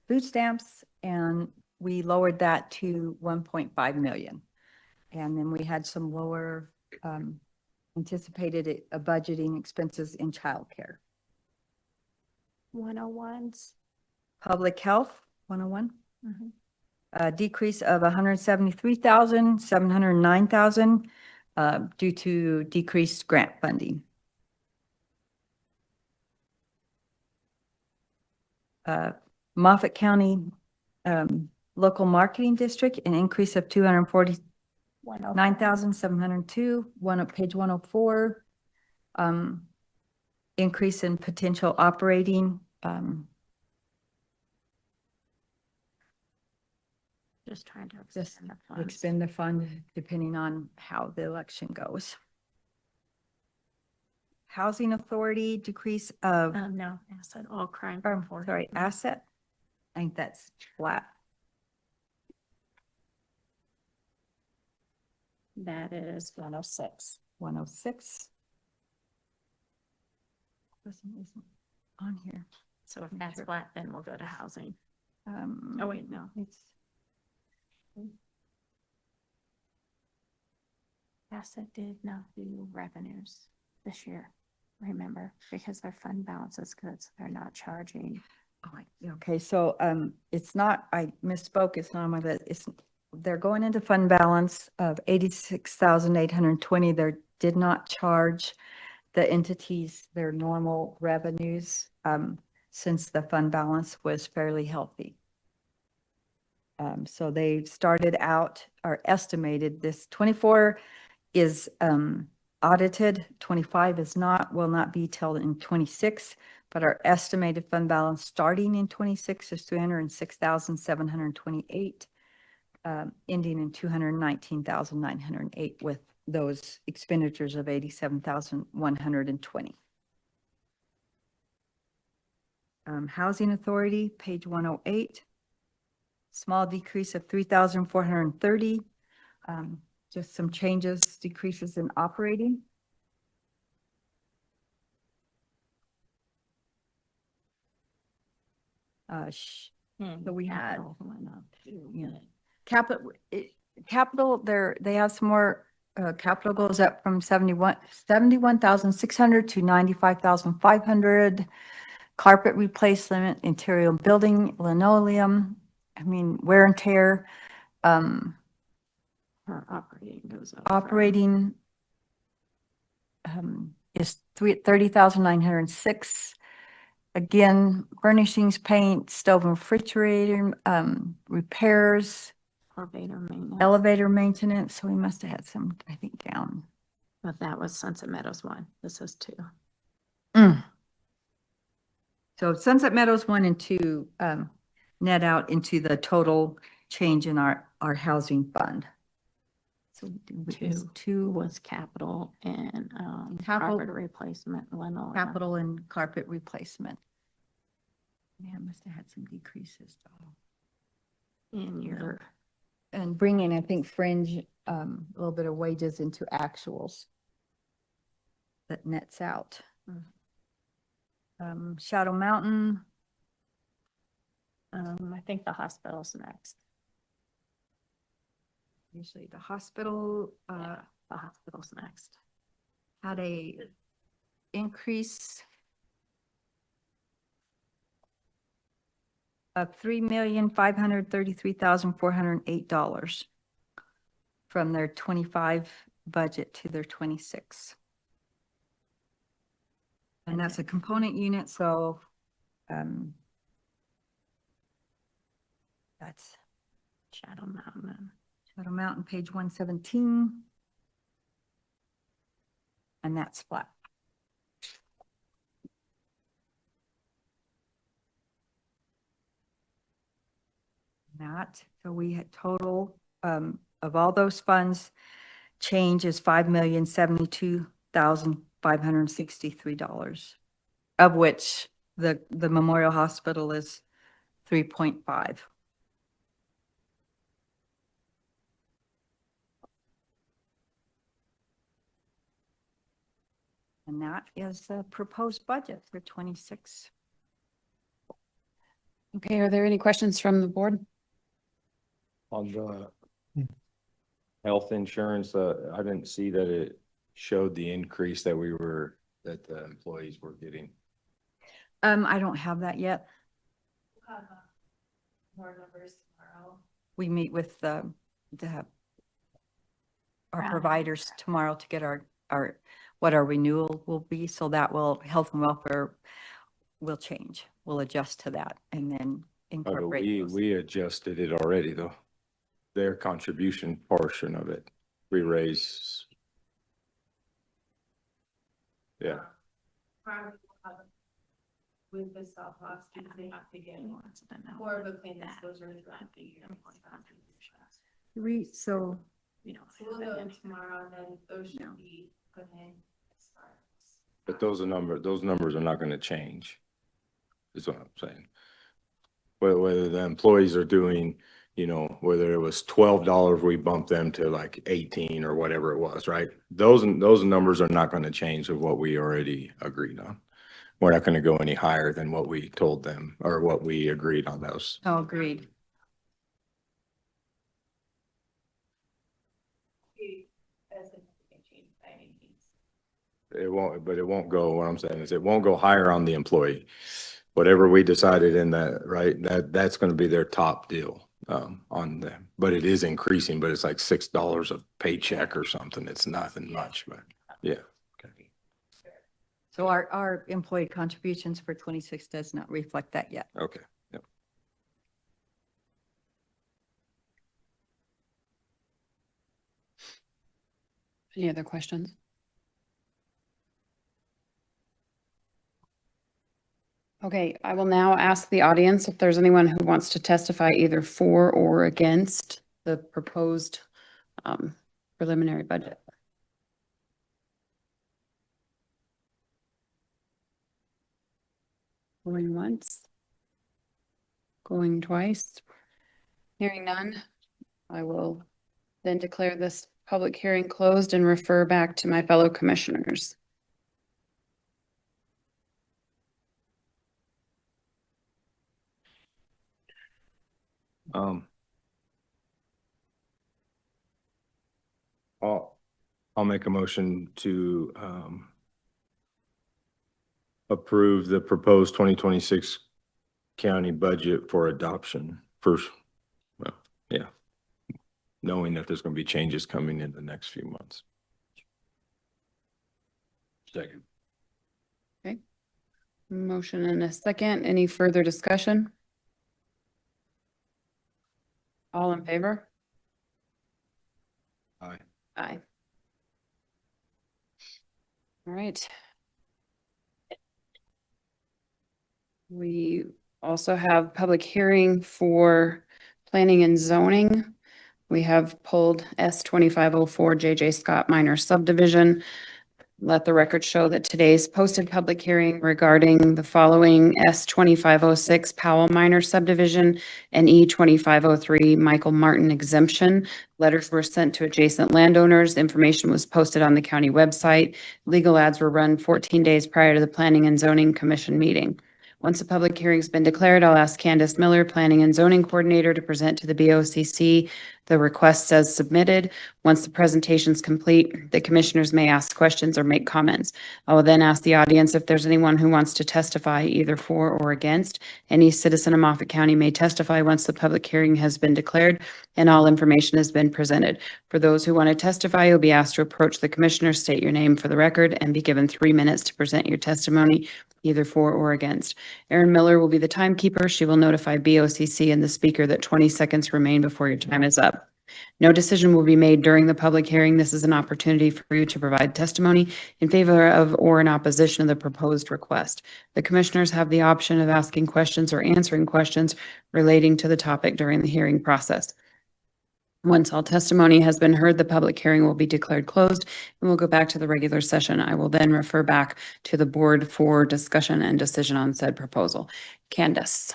H: food stamps, and we lowered that to 1.5 million. And then we had some lower anticipated budgeting expenses in childcare.
B: 101s.
H: Public Health, 101. A decrease of 173,000, 709,000 due to decreased grant funding. Moffett County Local Marketing District, an increase of 249,702, page 104. Increase in potential operating,
B: Just trying to
H: just
B: extend the funds.
H: expend the fund depending on how the election goes. Housing Authority decrease of,
B: No, I said all crime.
H: sorry, asset. I think that's flat.
B: That is 106.
H: 106. Isn't on here.
B: So if
H: I'm
B: that's
H: sure.
B: flat, then we'll go to housing.
H: Oh,
B: Oh, wait, no.
H: It's,
B: Asset did not do revenues this year, remember, because their fund balance is good, so they're not charging.
H: okay, so, it's not, I misspoke, it's not on my list, it's, they're going into fund balance of 86,820. They did not charge the entities their normal revenues, since the fund balance was fairly healthy. So they started out, or estimated, this 24 is, audited, 25 is not, will not be till in 26, but our estimated fund balance starting in 26 is 306,728, ending in 219,908 with those expenditures of 87,120. Housing Authority, page 108, small decrease of 3,430. Just some changes, decreases in operating. So we had, yeah. Capital, they have some more, capital goes up from 71,600 to 95,500. Carpet replacement, interior building, linoleum, wear and tear.
B: Our operating goes up.
H: Operating is 30,906. Again, furnishings, paint, stove and refrigerator, repairs, elevator maintenance. So we must have had some, I think, down.
B: But that was Sunset Meadows 1. This is 2.
H: So Sunset Meadows 1 and 2 net out into the total change in our housing fund. So two
B: was capital and
H: Capital-
B: carpet replacement, linoleum.
H: capital and carpet replacement. Yeah, I must have had some decreases though.
B: In your,
H: And bringing, I think, fringe, a little bit of wages into actuals. That nets out. Shadow Mountain,
B: I think the hospital's next.
H: usually the hospital,
B: Yeah, the hospital's next.
H: had a increase of $3,533,408 from their 25 budget to their 26. And that's a component unit, so that's
B: Shadow Mountain.
H: Shadow Mountain, page 117. And that's flat. That, so we had total of all those funds, change is $5,072,563, of which the Memorial Hospital is 3.5. And that is the proposed budget for 26.
B: Okay, are there any questions from the board?
C: On the health insurance, I didn't see that it showed the increase that that the employees were getting.
H: I don't have that yet.
A: have more numbers tomorrow.
H: We meet with our providers tomorrow to get what our renewal will be, so that will, health and welfare will change. We'll adjust to that and then incorporate those.
C: We adjusted it already though. Their contribution portion of it, we raise. Yeah,
A: Tomorrow we'll have, with the stop loss, because they have to get more of a clean exposure throughout the year.
H: So
A: So we'll go in tomorrow and then those should be put in as far as.
C: but those numbers are not gonna change. Is what I'm saying. Whether the employees are doing, whether it was $12, we bumped them to like 18 or whatever it was, right? Those numbers are not gonna change of what we already agreed on. We're not gonna go any higher than what we told them or what we agreed on those.
H: Oh, agreed.
A: As a change by any means.
C: It won't go, what I'm saying is it won't go higher on the employee. Whatever we decided in that, right, that's gonna be their top deal, on them. But it is increasing, but it's like $6 a paycheck or something. It's nothing much, but yeah.
H: So our employee contributions for 26 does not reflect that yet.
C: Okay. Yep.
B: Any other questions? Okay, I will now ask the audience if there's anyone who wants to testify either for or against the proposed preliminary budget. Going once. Going twice. Hearing none, I will then declare this public hearing closed and refer back to my fellow commissioners.
C: I'll make a motion to approve the proposed 2026 county budget for adoption first. Well, yeah. Knowing that there's going to be changes coming in the next few months.
F: Second.
B: Motion and a second. Any further discussion? All in favor?
C: Aye.
B: Aye. All right. We also have public hearing for planning and zoning. We have pulled S 2504 JJ Scott Minor subdivision. Let the record show that today's posted public hearing regarding the following S 2506 Powell Minor subdivision and E 2503 Michael Martin exemption. Letters were sent to adjacent landowners. Information was posted on the county website. Legal ads were run 14 days prior to the Planning and Zoning Commission meeting. Once the public hearing's been declared, I'll ask Candace Miller, Planning and Zoning Coordinator, to present to the BOCC the requests as submitted. Once the presentation's complete, the commissioners may ask questions or make comments. I will then ask the audience if there's anyone who wants to testify either for or against. Any citizen of Moffett County may testify once the public hearing has been declared and all information has been presented. For those who want to testify, you'll be asked to approach the commissioner, state your name for the record, and be given 3 minutes to present your testimony, either for or against. Erin Miller will be the timekeeper. She will notify BOCC and the speaker that 20 seconds remain before your time is up. No decision will be made during the public hearing. This is an opportunity for you to provide testimony in favor of or in opposition of the proposed request. The commissioners have the option of asking questions or answering questions relating to the topic during the hearing process. Once all testimony has been heard, the public hearing will be declared closed and we'll go back to the regular session. I will then refer back to the board for discussion and decision on said proposal. Candace.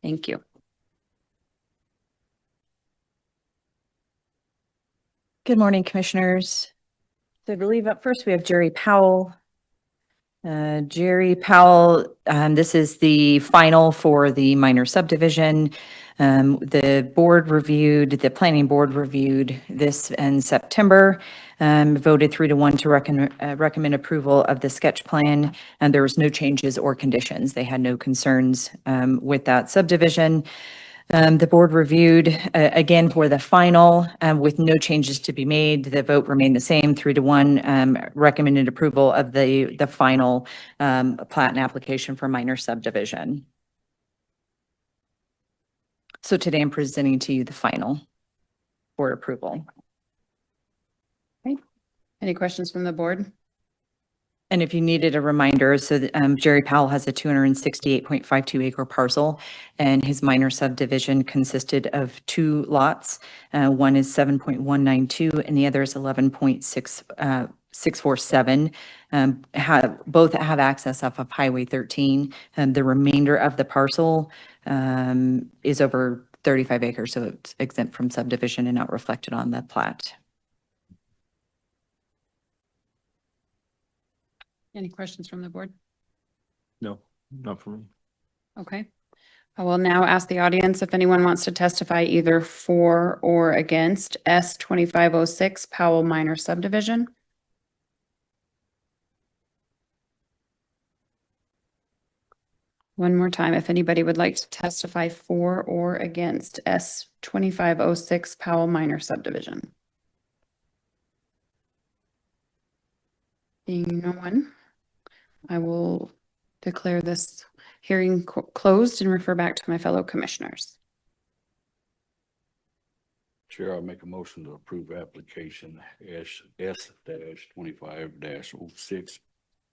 B: Thank you.
I: Good morning, commissioners. So I believe up first we have Jerry Powell. Jerry Powell, this is the final for the minor subdivision. The planning board reviewed this in September, voted 3-1 to recommend approval of the sketch plan, and there was no changes or conditions. They had no concerns with that subdivision. The board reviewed again for the final with no changes to be made. The vote remained the same, 3-1, recommended approval of the final plat and application for minor subdivision. So today I'm presenting to you the final for approval.
B: Any questions from the board?
I: And if you needed a reminder, so Jerry Powell has a 268.52 acre parcel, and his minor subdivision consisted of 2 lots. One is 7.192 and the other is 11.647. Both have access off of Highway 13. And the remainder of the parcel is over 35 acres, so it's exempt from subdivision and not reflected on the plat.
B: Any questions from the board?
C: No, not for me.
B: Okay. I will now ask the audience if anyone wants to testify either for or against S 2506 Powell Minor Subdivision. One more time, if anybody would like to testify for or against S 2506 Powell Minor Subdivision. Being no one, I will declare this hearing closed and refer back to my fellow commissioners.
F: Chair, I'll make a motion to approve application S-25-06,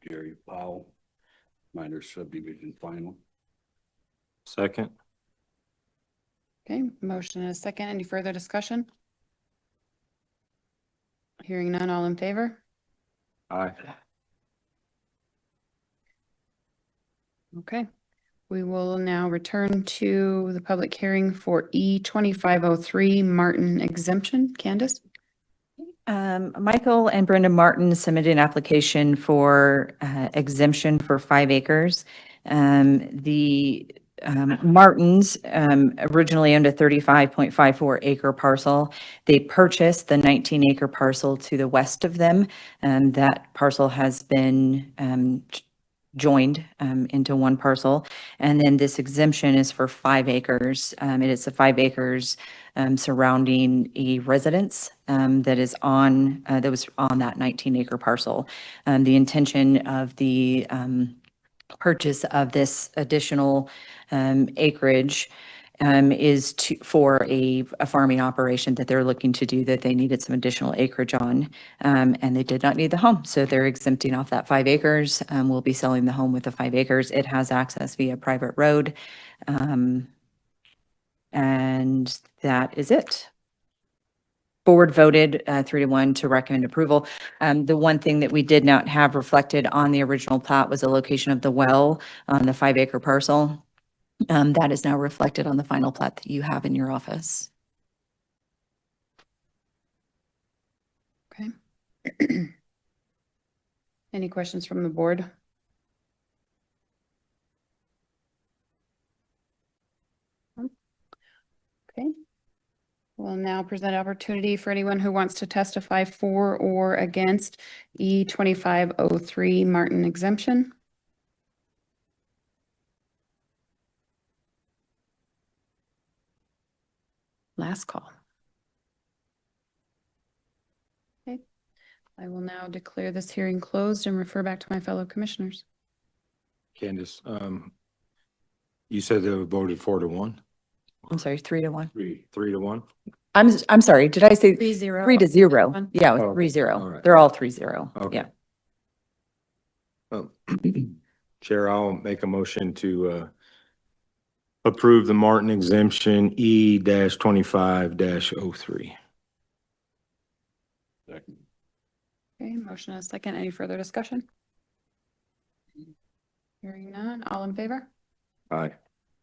F: Jerry Powell, minor subdivision final.
C: Second.
B: Okay, motion and a second. Any further discussion? Hearing none, all in favor?
C: Aye.
B: Okay, we will now return to the public hearing for E 2503 Martin exemption. Candace?
I: Michael and Brenda Martin submitted an application for exemption for 5 acres. The Martins originally owned a 35.54 acre parcel. They purchased the 19 acre parcel to the west of them. That parcel has been joined into one parcel. And then this exemption is for 5 acres. It is the 5 acres surrounding a residence that was on that 19 acre parcel. The intention of the purchase of this additional acreage is for a farming operation that they're looking to do, that they needed some additional acreage on, and they did not need the home. So they're exempting off that 5 acres. We'll be selling the home with the 5 acres. It has access via private road. And that is it. Board voted 3-1 to recommend approval. The one thing that we did not have reflected on the original plat was the location of the well on the 5 acre parcel. That is now reflected on the final plat that you have in your office.
B: Okay. Any questions from the board? Okay. We'll now present opportunity for anyone who wants to testify for or against E 2503 Martin exemption. Last call. Okay. I will now declare this hearing closed and refer back to my fellow commissioners.
C: Candace, you said they voted 4-1?
I: I'm sorry, 3-1.
C: 3-1?
I: I'm sorry, did I say
B: 3-0.
I: 3-0? Yeah,
C: Oh, okay.
I: 3-0.
C: All right.
I: They're all 3-0.
C: Okay.
I: Yeah.
C: Chair, I'll make a motion to approve the Martin exemption E-25-03.
F: Second.
B: Okay, motion and a second. Any further discussion? Hearing none, all in favor?
C: Aye.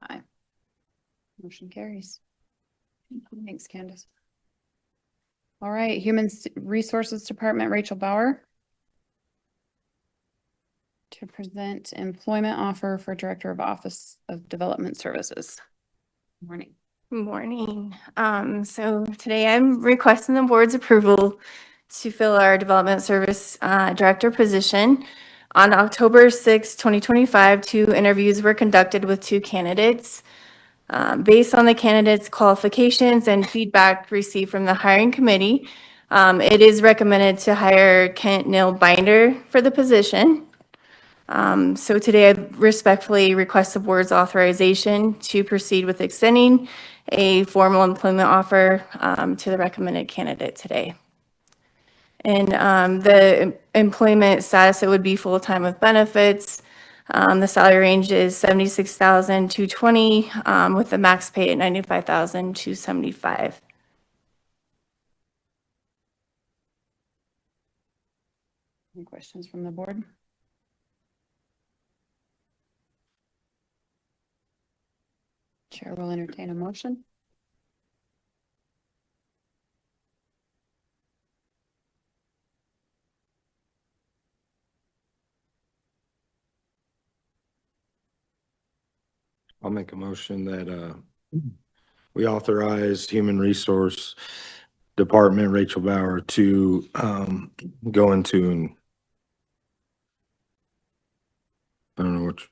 B: Aye. Motion carries. Thanks, Candace. All right, Human Resources Department, Rachel Bauer. to present employment offer for Director of Office of Development Services. Morning.
J: Morning. So today I'm requesting the board's approval to fill our Development Service Director position. On October 6, 2025, 2 interviews were conducted with 2 candidates. Based on the candidates' qualifications and feedback received from the hiring committee, it is recommended to hire Kent Neal Binder for the position. So today I respectfully request the board's authorization to proceed with extending a formal employment offer to the recommended candidate today. And the employment status, it would be full-time with benefits. The salary range is $76,220 with the max pay at $95,275.
B: Any questions from the board? Chair will entertain a motion.
C: I'll make a motion that, we authorize Human Resource Department, Rachel Bauer, to, go into and I don't know which,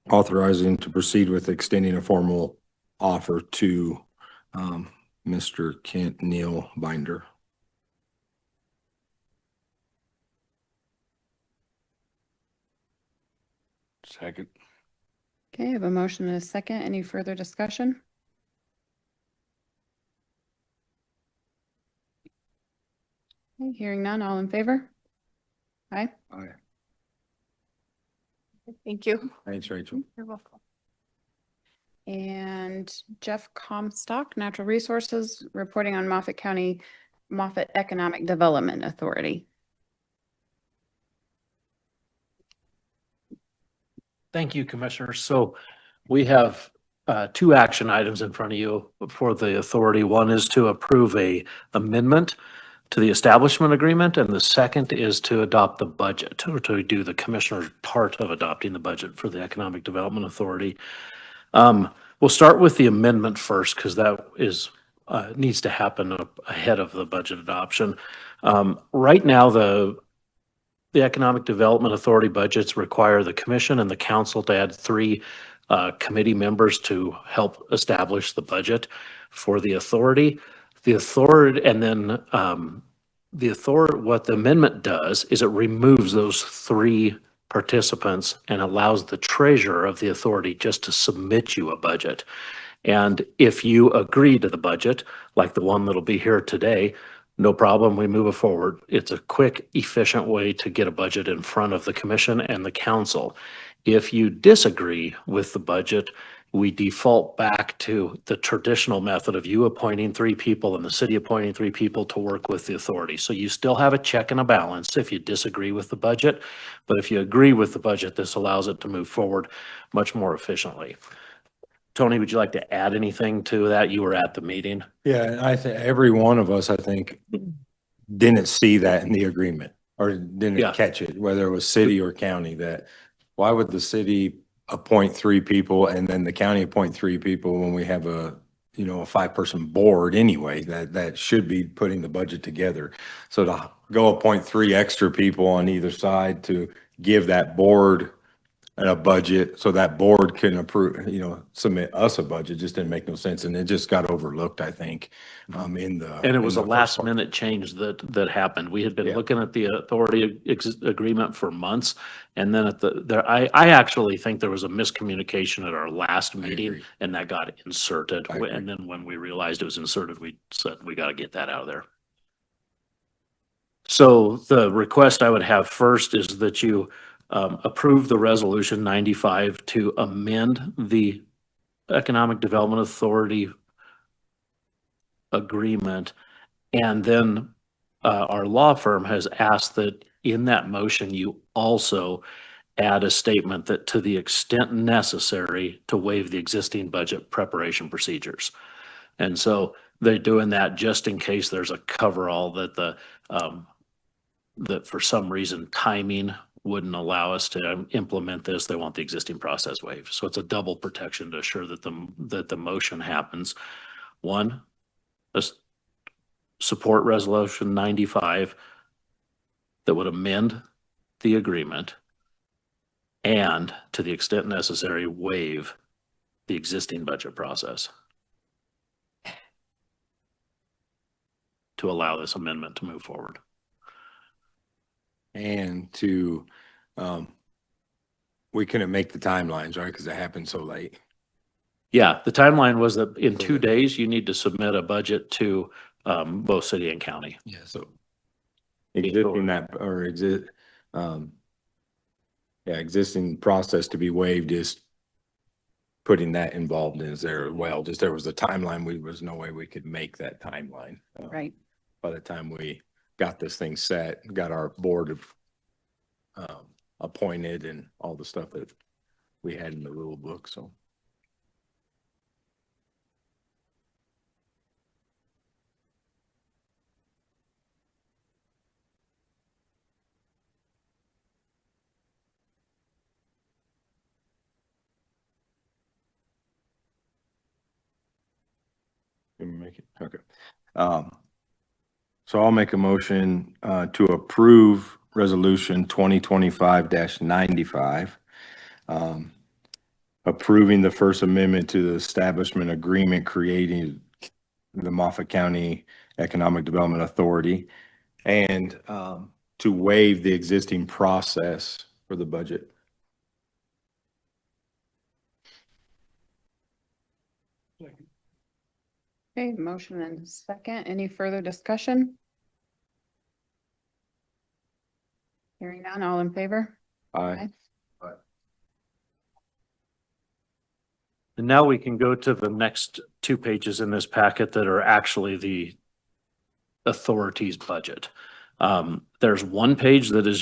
C: authorizing to proceed with extending a formal offer to, Mr. Kent Neal Binder.
F: Second.
B: Okay, I have a motion and a second. Any further discussion? Okay, hearing none, all in favor? Aye.
C: Aye.
J: Thank you.
C: Thanks, Rachel.
J: You're welcome.
B: And Jeff Comstock, Natural Resources, reporting on Moffett Economic Development Authority.
K: Thank you, Commissioners. So we have 2 action items in front of you for the authority. One is to approve a amendment to the establishment agreement, and the second is to adopt the budget, or to do the Commissioner's part of adopting the budget for the Economic Development Authority. We'll start with the amendment first, because that is needs to happen ahead of the budget adoption. Right now, the Economic Development Authority budgets require the commission and the council to add 3 committee members to help establish the budget for the authority. The authority, and then what the amendment does is it removes those 3 participants and allows the treasurer of the authority just to submit you a budget. And if you agree to the budget, like the one that'll be here today, no problem, we move it forward. It's a quick, efficient way to get a budget in front of the commission and the council. If you disagree with the budget, we default back to the traditional method of you appointing 3 people and the city appointing 3 people to work with the authority. So you still have a check and a balance if you disagree with the budget, but if you agree with the budget, this allows it to move forward much more efficiently. Tony, would you like to add anything to that? You were at the meeting.
C: Yeah, I think every one of us, I think, didn't see that in the agreement or didn't
K: Yeah.
C: catch it, whether it was city or county, that why would the city appoint 3 people and then the county appoint 3 people when we have a 5-person board anyway, that should be putting the budget together. So to go appoint 3 extra people on either side to give that board a budget so that board can approve, submit us a budget just didn't make no sense. And it just got overlooked, I think, in the.
K: And it was
C: in
K: a
C: the first part.
K: last minute change that happened. We had been
C: Yeah.
K: looking at the authority agreement for months. And then I actually think there was a miscommunication at our last meeting
C: agree.
K: and that got inserted.
C: I agree.
K: And then when we realized it was inserted, we said, we got to get that out of there. So the request I would have first is that you approve the resolution 95 to amend the Economic Development Authority agreement. And then our law firm has asked that in that motion, you also add a statement that to the extent necessary to waive the existing budget preparation procedures. And so they're doing that just in case there's a coverall that the that for some reason timing wouldn't allow us to implement this. They want the existing process waived. So it's a double protection to assure that the motion happens. One, support resolution 95 that would amend the agreement and, to the extent necessary, waive the existing budget process to allow this amendment to move forward.
C: And to, we couldn't make the timelines, right? Because it happened so late.
K: Yeah, the timeline was that in 2 days, you need to submit a budget to both city and county.
C: Yeah, so existing that, or existing process to be waived is putting that involved in there as well. Just there was a timeline, was no way we could make that timeline.
B: Right.
C: By the time we got this thing set, got our board appointed and all the stuff that we had in the rule book, so. Can we make it? Okay. So I'll make a motion to approve resolution 2025-95, approving the First Amendment to the establishment agreement creating the Moffett County Economic Development Authority, and to waive the existing process for the budget.
B: Okay, motion and second. Any further discussion? Hearing none, all in favor?
C: Aye.
K: And now we can go to the next 2 pages in this packet that are actually the authority's budget. There's 1 page that is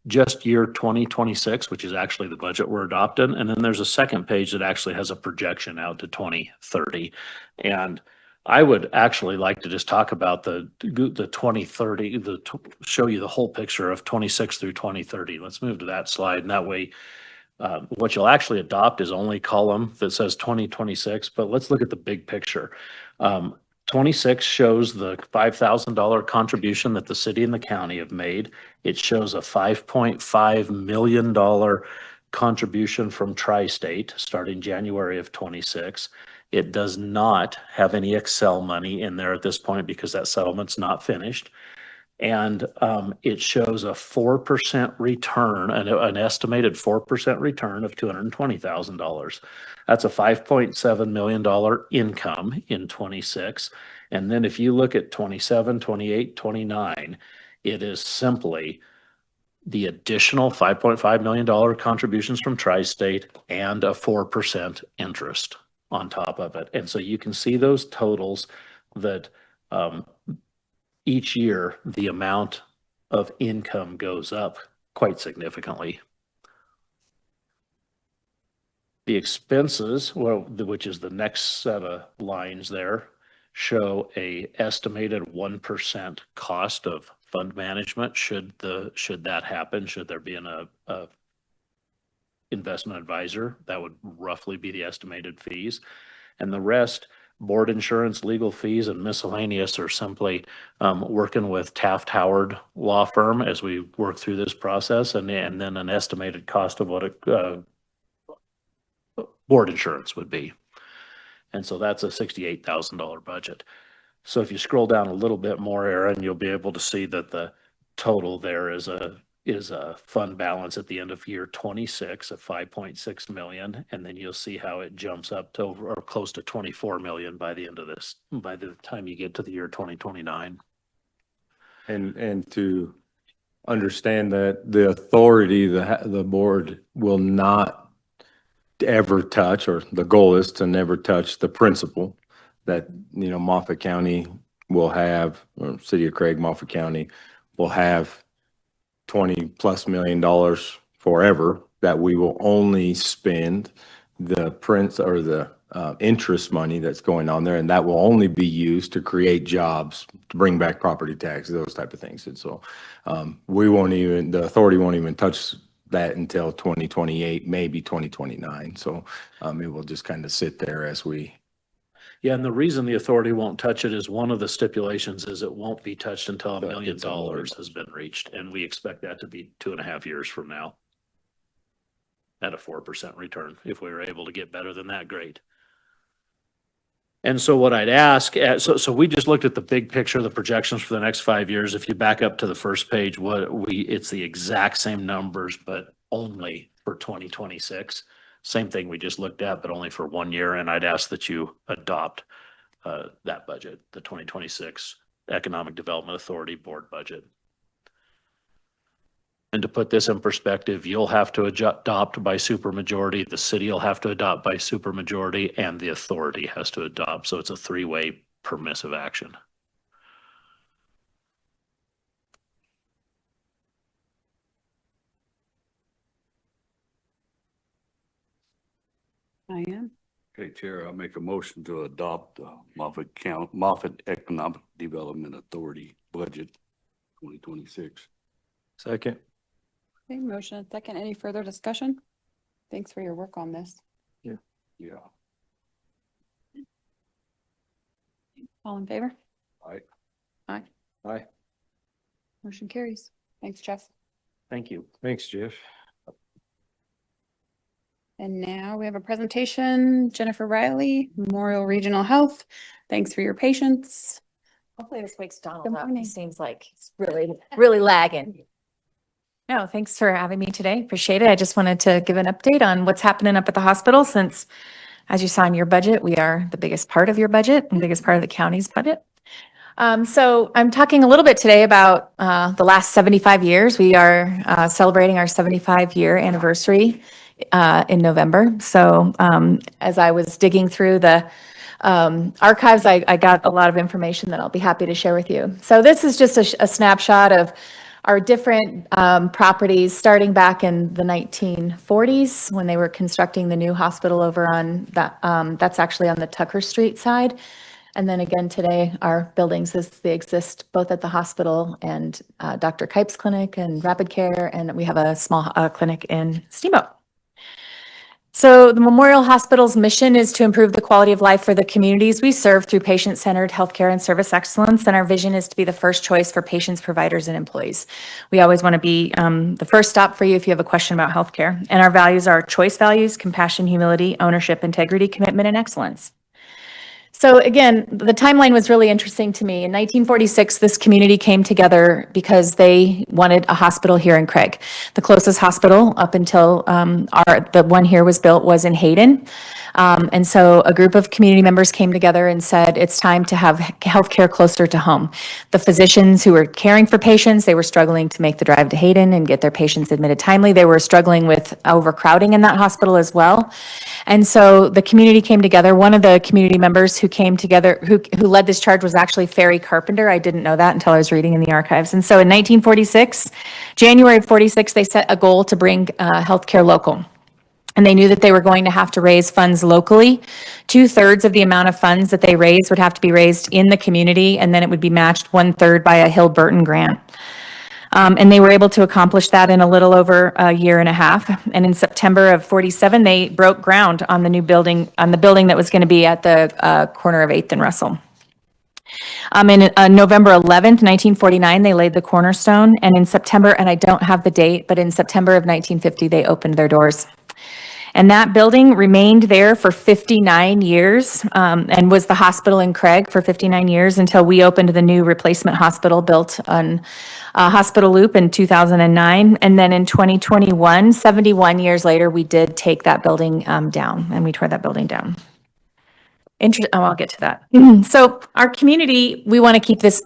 K: just year 2026, which is actually the budget we're adopting. And then there's a second page that actually has a projection out to 2030. And I would actually like to just talk about the 2030, show you the whole picture of 26 through 2030. Let's move to that slide. And that way, what you'll actually adopt is only column that says 2026, but let's look at the big picture. 26 shows the $5,000 contribution that the city and the county have made. It shows a $5.5 million contribution from Tri-State starting January of 26. It does not have any Excel money in there at this point because that settlement's not finished. And it shows a 4% return, an estimated 4% return of $220,000. That's a $5.7 million income in 26. And then if you look at 27, 28, 29, it is simply the additional $5.5 million contributions from Tri-State and a 4% interest on top of it. And so you can see those totals that each year the amount of income goes up quite significantly. The expenses, well, which is the next set of lines there, show a estimated 1% cost of fund management should that happen, should there be a investment advisor. That would roughly be the estimated fees. And the rest, board insurance, legal fees, and miscellaneous, are simply working with Taft Howard law firm as we work through this process, and then an estimated cost of what board insurance would be. And so that's a $68,000 budget. So if you scroll down a little bit more, Aaron, you'll be able to see that the total there is a fund balance at the end of year 26 of 5.6 million. And then you'll see how it jumps up to over or close to 24 million by the end of this, by the time you get to the year 2029.
C: And to understand that the authority, the board will not ever touch, or the goal is to never touch the principal that, Moffett County will have, or City of Craig, Moffett County will have $20+ million forever, that we will only spend the interest money that's going on there, and that will only be used to create jobs, to bring back property tax, those type of things. And so the authority won't even touch that until 2028, maybe 2029. So it will just kind of sit there as we.
K: Yeah, and the reason the authority won't touch it is one of the stipulations is it won't be touched until $1 million has been reached. And we expect that to be 2.5 years from now at a 4% return. If we were able to get better than that, great. And so what I'd ask, so we just looked at the big picture, the projections for the next 5 years. If you back up to the first page, it's the exact same numbers, but only for 2026. Same thing we just looked at, but only for 1 year. And I'd ask that you adopt that budget, the 2026 Economic Development Authority Board budget. And to put this in perspective, you'll have to adopt by supermajority, the city will have to adopt by supermajority, and the authority has to adopt. So it's a three-way permissive action.
B: I am.
F: Okay, Chair, I'll make a motion to adopt the Moffett Economic Development Authority budget 2026.
C: Second.
B: Okay, motion and second. Any further discussion? Thanks for your work on this.
F: Yeah.
B: All in favor?
F: Aye.
B: Aye.
C: Aye.
B: Motion carries. Thanks, Jeff.
K: Thank you.
C: Thanks, Jeff.
B: And now we have a presentation, Jennifer Riley, Memorial Regional Health. Thanks for your patience.
D: Hopefully this wakes
B: Good
D: Donald up.
B: morning.
D: He seems like he's really lagging. No, thanks for having me today. Appreciate it. I just wanted to give an update on what's happening up at the hospital since, as you saw in your budget, we are the biggest part of your budget and biggest part of the county's budget. So I'm talking a little bit today about the last 75 years. We are celebrating our 75-year anniversary in November. So as I was digging through the archives, I got a lot of information that I'll be happy to share with you. So this is just a snapshot of our different properties starting back in the 1940s when they were constructing the new hospital over on that, that's actually on the Tucker Street side. And then again today, our buildings, they exist both at the hospital and Dr. Kipe's clinic and Rapid Care, and we have a small clinic in Steamboat. So the Memorial Hospital's mission is to improve the quality of life for the communities we serve through patient-centered healthcare and service excellence. And our vision is to be the first choice for patients, providers, and employees. We always want to be the first stop for you if you have a question about healthcare. And our values are choice values, compassion, humility, ownership, integrity, commitment, and excellence. So again, the timeline was really interesting to me. In 1946, this community came together because they wanted a hospital here in Craig. The closest hospital up until the one here was built was in Hayden. And so a group of community members came together and said, it's time to have healthcare closer to home. The physicians who were caring for patients, they were struggling to make the drive to Hayden and get their patients admitted timely. They were struggling with overcrowding in that hospital as well. And so the community came together. One of the community members who came together, who led this charge was actually Ferry Carpenter. I didn't know that until I was reading in the archives. And so in 1946, January of 46, they set a goal to bring healthcare local. And they knew that they were going to have to raise funds locally. 2/3 of the amount of funds that they raised would have to be raised in the community, and then it would be matched 1/3 by a Hill Burton grant. And they were able to accomplish that in a little over a year and a half. And in September of 47, they broke ground on the new building, on the building that was going to be at the corner of 8th and Russell. In November 11th, 1949, they laid the cornerstone. And in September, and I don't have the date, but in September of 1950, they opened their doors. And that building remained there for 59 years and was the hospital in Craig for 59 years until we opened the new replacement hospital built on Hospital Loop in 2009. And then in 2021, 71 years later, we did take that building down, and we tore that building down. I'll get to that. So our community, we want to keep this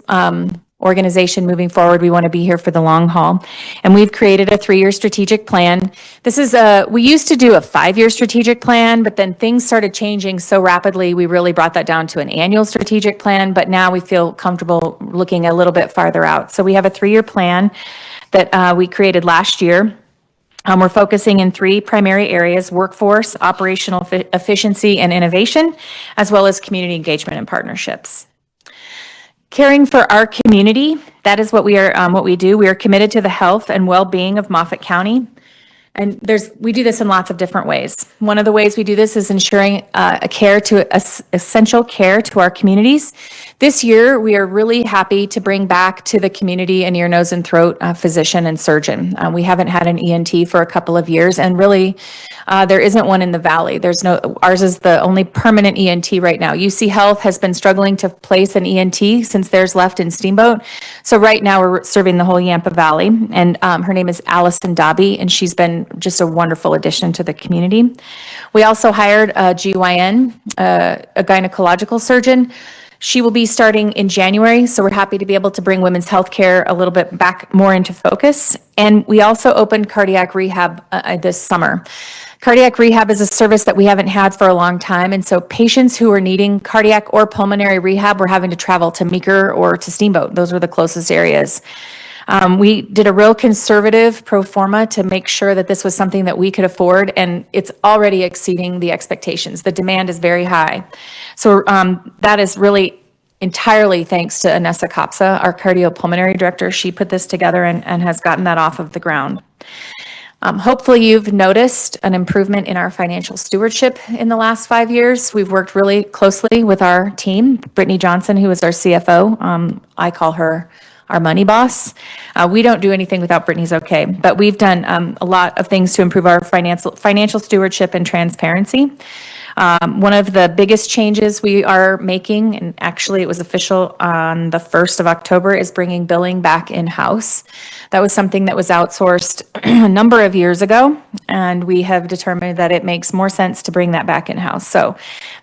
D: organization moving forward. We want to be here for the long haul. And we've created a 3-year strategic plan. This is we used to do a 5-year strategic plan, but then things started changing so rapidly, we really brought that down to an annual strategic plan, but now we feel comfortable looking a little bit farther out. So we have a 3-year plan that we created last year.
I: We're focusing in three primary areas: workforce, operational efficiency, and innovation, as well as community engagement and partnerships. Caring for our community, that is what we do. We are committed to the health and well-being of Moffat County. And we do this in lots of different ways. One of the ways we do this is ensuring essential care to our communities. This year, we are really happy to bring back to the community an ear, nose, and throat physician and surgeon. We haven't had an ENT for a couple of years, and really, there isn't one in the valley. Ours is the only permanent ENT right now. UC Health has been struggling to place an ENT since theirs left in Steamboat. So right now, we're serving the whole Yampa Valley, and her name is Allison Dobby, and she's been just a wonderful addition to the community. We also hired a GYN, a gynecological surgeon. She will be starting in January, so we're happy to be able to bring women's health care a little bit back more into focus. And we also opened cardiac rehab this summer. Cardiac rehab is a service that we haven't had for a long time, and so patients who are needing cardiac or pulmonary rehab were having to travel to Meeker or to Steamboat. Those were the closest areas. We did a real conservative pro forma to make sure that this was something that we could afford, and it's already exceeding the expectations. The demand is very high. So that is really entirely thanks to Anessa Kopsa, our cardiopulmonary director. She put this together and has gotten that off of the ground. Hopefully you've noticed an improvement in our financial stewardship in the last 5 years. We've worked really closely with our team, Brittany Johnson, who is our CFO. I call her our money boss. We don't do anything without Brittany's okay, but we've done a lot of things to improve our financial stewardship and transparency. One of the biggest changes we are making, and actually it was official on the 1st of October, is bringing billing back in-house. That was something that was outsourced a number of years ago, and we have determined that it makes more sense to bring that back in-house. So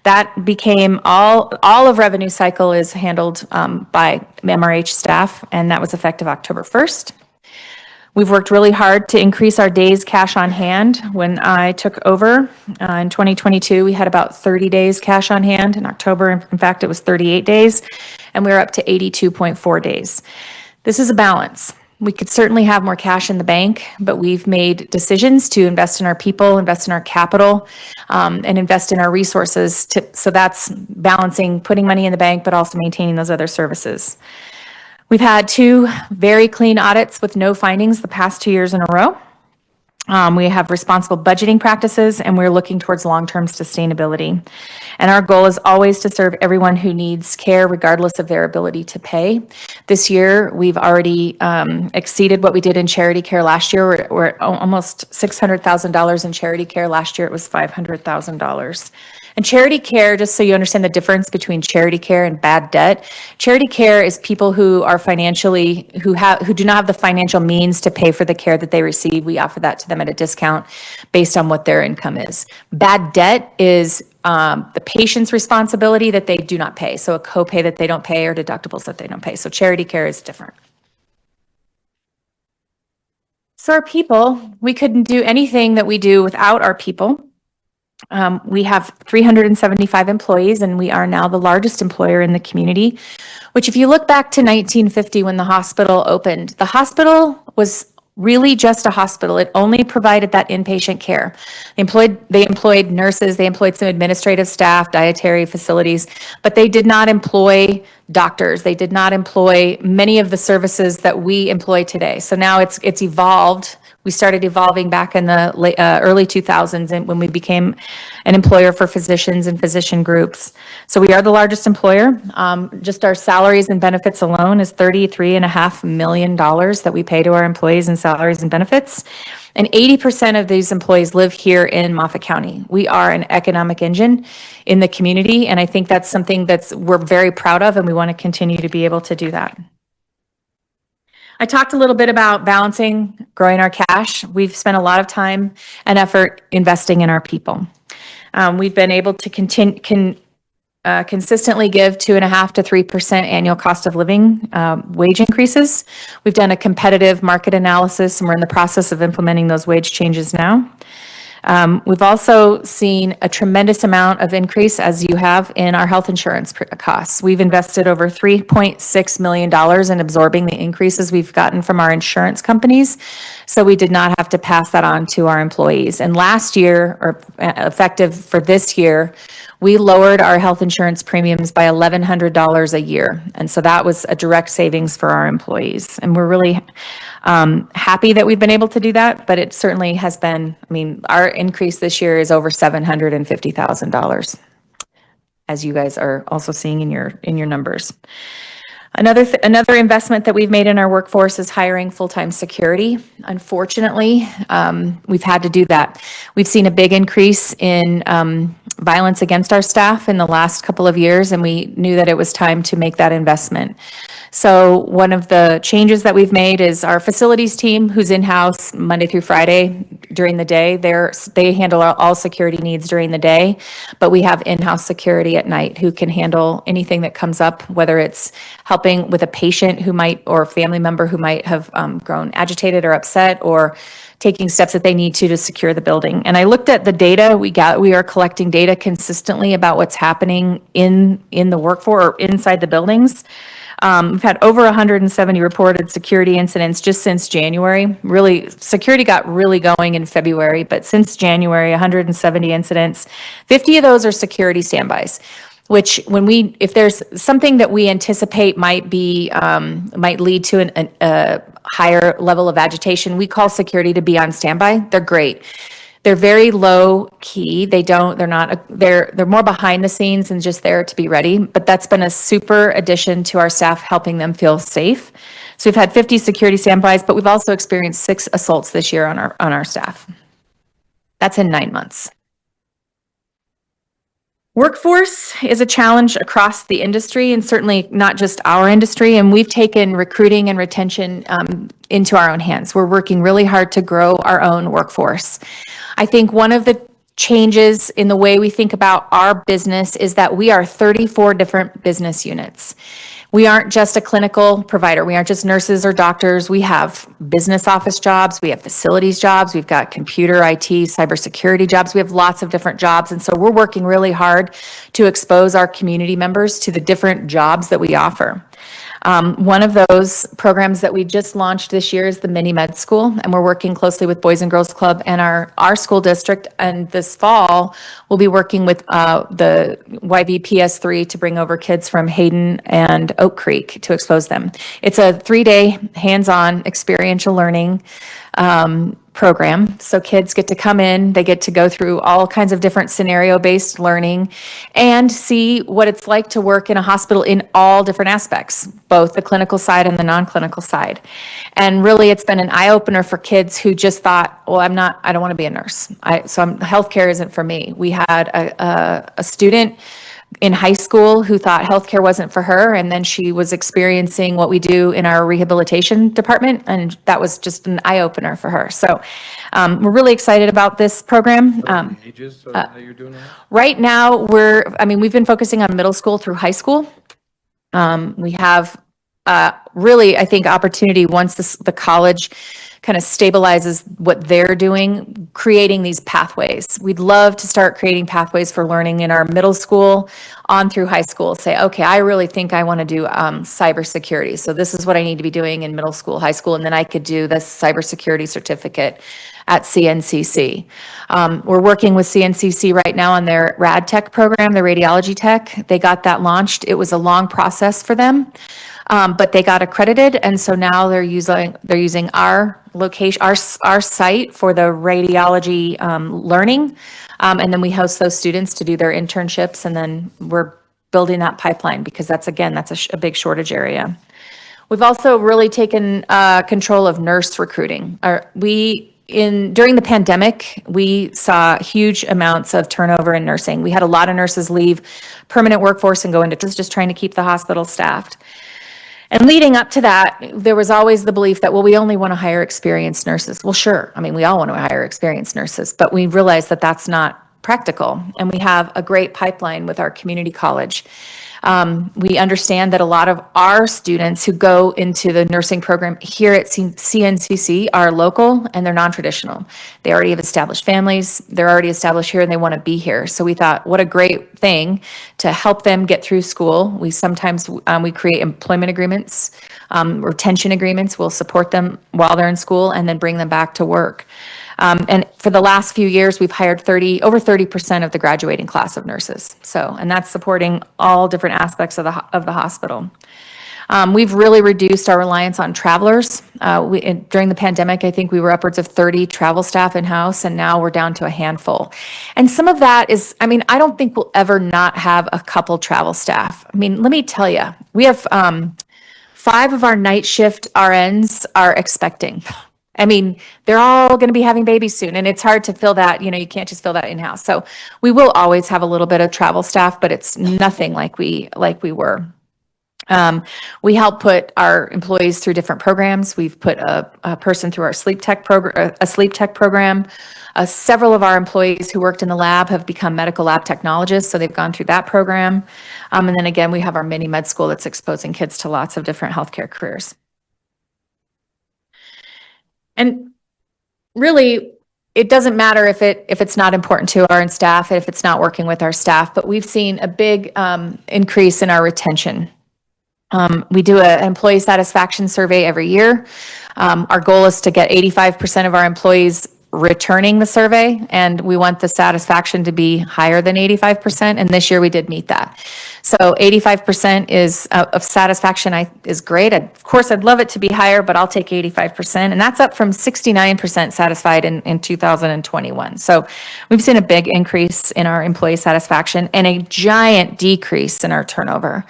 I: that became all of revenue cycle is handled by MRH staff, and that was effective October 1st. We've worked really hard to increase our days cash on hand. When I took over in 2022, we had about 30 days cash on hand. In October, in fact, it was 38 days, and we were up to 82.4 days. This is a balance. We could certainly have more cash in the bank, but we've made decisions to invest in our people, invest in our capital, and invest in our resources. So that's balancing putting money in the bank, but also maintaining those other services. We've had 2 very clean audits with no findings the past 2 years in a row. We have responsible budgeting practices, and we're looking towards long-term sustainability. And our goal is always to serve everyone who needs care, regardless of their ability to pay. This year, we've already exceeded what we did in charity care last year. We're at almost $600,000 in charity care. Last year, it was $500,000. And charity care, just so you understand the difference between charity care and bad debt, charity care is people who are who do not have the financial means to pay for the care that they receive. We offer that to them at a discount based on what their income is. Bad debt is the patient's responsibility that they do not pay. So a copay that they don't pay or deductibles that they don't pay. So charity care is different. So our people, we couldn't do anything that we do without our people. We have 375 employees, and we are now the largest employer in the community, which if you look back to 1950 when the hospital opened, the hospital was really just a hospital. It only provided that inpatient care. They employed nurses, they employed some administrative staff, dietary facilities, but they did not employ doctors. They did not employ many of the services that we employ today. So now it's evolved. We started evolving back in the early 2000s and when we became an employer for physicians and physician groups. So we are the largest employer. Just our salaries and benefits alone is $33.5 million that we pay to our employees in salaries and benefits. And 80% of these employees live here in Moffat County. We are an economic engine in the community, and I think that's something we're very proud of, and we want to continue to be able to do that. I talked a little bit about balancing, growing our cash. We've spent a lot of time and effort investing in our people. We've been able to consistently give 2.5% to 3% annual cost of living wage increases. We've done a competitive market analysis, and we're in the process of implementing those wage changes now. We've also seen a tremendous amount of increase, as you have, in our health insurance costs. We've invested over $3.6 million in absorbing the increases we've gotten from our insurance companies, so we did not have to pass that on to our employees. And last year, or effective for this year, we lowered our health insurance premiums by $1,100 a year. And so that was a direct savings for our employees. And we're really happy that we've been able to do that, but it certainly has been, I mean, our increase this year is over $750,000, as you guys are also seeing in your numbers. Another investment that we've made in our workforce is hiring full-time security. Unfortunately, we've had to do that. We've seen a big increase in violence against our staff in the last couple of years, and we knew that it was time to make that investment. So one of the changes that we've made is our facilities team, who's in-house Monday through Friday during the day. They handle all security needs during the day, but we have in-house security at night who can handle anything that comes up, whether it's helping with a patient who might, or a family member who might have grown agitated or upset, or taking steps that they need to secure the building. And I looked at the data we are collecting data consistently about what's happening in the workforce or inside the buildings. We've had over 170 reported security incidents just since January. Really, security got really going in February, but since January, 170 incidents. 50 of those are security standbys, which if there's something that we anticipate might lead to a higher level of agitation, we call security to be on standby. They're great. They're very low key. They're more behind the scenes and just there to be ready. But that's been a super addition to our staff, helping them feel safe. So we've had 50 security standbys, but we've also experienced 6 assaults this year on our staff. That's in 9 months. Workforce is a challenge across the industry, and certainly not just our industry, and we've taken recruiting and retention into our own hands. We're working really hard to grow our own workforce. I think one of the changes in the way we think about our business is that we are 34 different business units. We aren't just a clinical provider. We aren't just nurses or doctors. We have business office jobs. We have facilities jobs. We've got computer, IT, cybersecurity jobs. We have lots of different jobs. And so we're working really hard to expose our community members to the different jobs that we offer. One of those programs that we just launched this year is the Mini Med School, and we're working closely with Boys and Girls Club and our school district. And this fall, we'll be working with the YVPS3 to bring over kids from Hayden and Oak Creek to expose them. It's a 3-day hands-on experiential learning program. So kids get to come in, they get to go through all kinds of different scenario-based learning and see what it's like to work in a hospital in all different aspects, both the clinical side and the non-clinical side. And really, it's been an eye-opener for kids who just thought, well, I don't want to be a nurse. Healthcare isn't for me. We had a student in high school who thought healthcare wasn't for her, and then she was experiencing what we do in our rehabilitation department, and that was just an eye-opener for her. So we're really excited about this program.
C: Ages that you're doing that?
I: Right now, we've been focusing on middle school through high school. We have really, I think, opportunity once the college kind of stabilizes what they're doing, creating these pathways. We'd love to start creating pathways for learning in our middle school on through high school. Say, okay, I really think I want to do cybersecurity. So this is what I need to be doing in middle school, high school, and then I could do this cybersecurity certificate at CNCC. We're working with CNCC right now on their RAD Tech program, the radiology tech. They got that launched. It was a long process for them. But they got accredited, and so now they're using our location, our site for the radiology learning, and then we host those students to do their internships, and then we're building that pipeline because that's a big shortage area. We've also really taken control of nurse recruiting. During the pandemic, we saw huge amounts of turnover in nursing. We had a lot of nurses leave permanent workforce and go into just trying to keep the hospital staffed. And leading up to that, there was always the belief that, well, we only want to hire experienced nurses. Well, sure. I mean, we all want to hire experienced nurses, but we realized that that's not practical. And we have a great pipeline with our community college.
D: We understand that a lot of our students who go into the nursing program here at CNCC are local and they're non-traditional. They already have established families, they're already established here and they want to be here. So we thought, what a great thing to help them get through school. We sometimes, we create employment agreements, retention agreements. We'll support them while they're in school and then bring them back to work. And for the last few years, we've hired over 30% of the graduating class of nurses. So, and that's supporting all different aspects of the hospital. We've really reduced our reliance on travelers. During the pandemic, I think we were upwards of 30 travel staff in-house, and now we're down to a handful. And some of that is, I mean, I don't think we'll ever not have a couple travel staff. I mean, let me tell you, we have 5 of our night shift RNs are expecting. I mean, they're all going to be having babies soon, and it's hard to fill that, you know, you can't just fill that in-house. So we will always have a little bit of travel staff, but it's nothing like we were. We help put our employees through different programs. We've put a person through our sleep tech program. Several of our employees who worked in the lab have become medical lab technologists, so they've gone through that program. And then again, we have our mini med school that's exposing kids to lots of different healthcare careers. And really, it doesn't matter if it's not important to our staff, if it's not working with our staff, but we've seen a big increase in our retention. We do an employee satisfaction survey every year. Our goal is to get 85% of our employees returning the survey, and we want the satisfaction to be higher than 85%, and this year we did meet that. So 85% is of satisfaction is great. Of course, I'd love it to be higher, but I'll take 85%, and that's up from 69% satisfied in 2021. So we've seen a big increase in our employee satisfaction and a giant decrease in our turnover.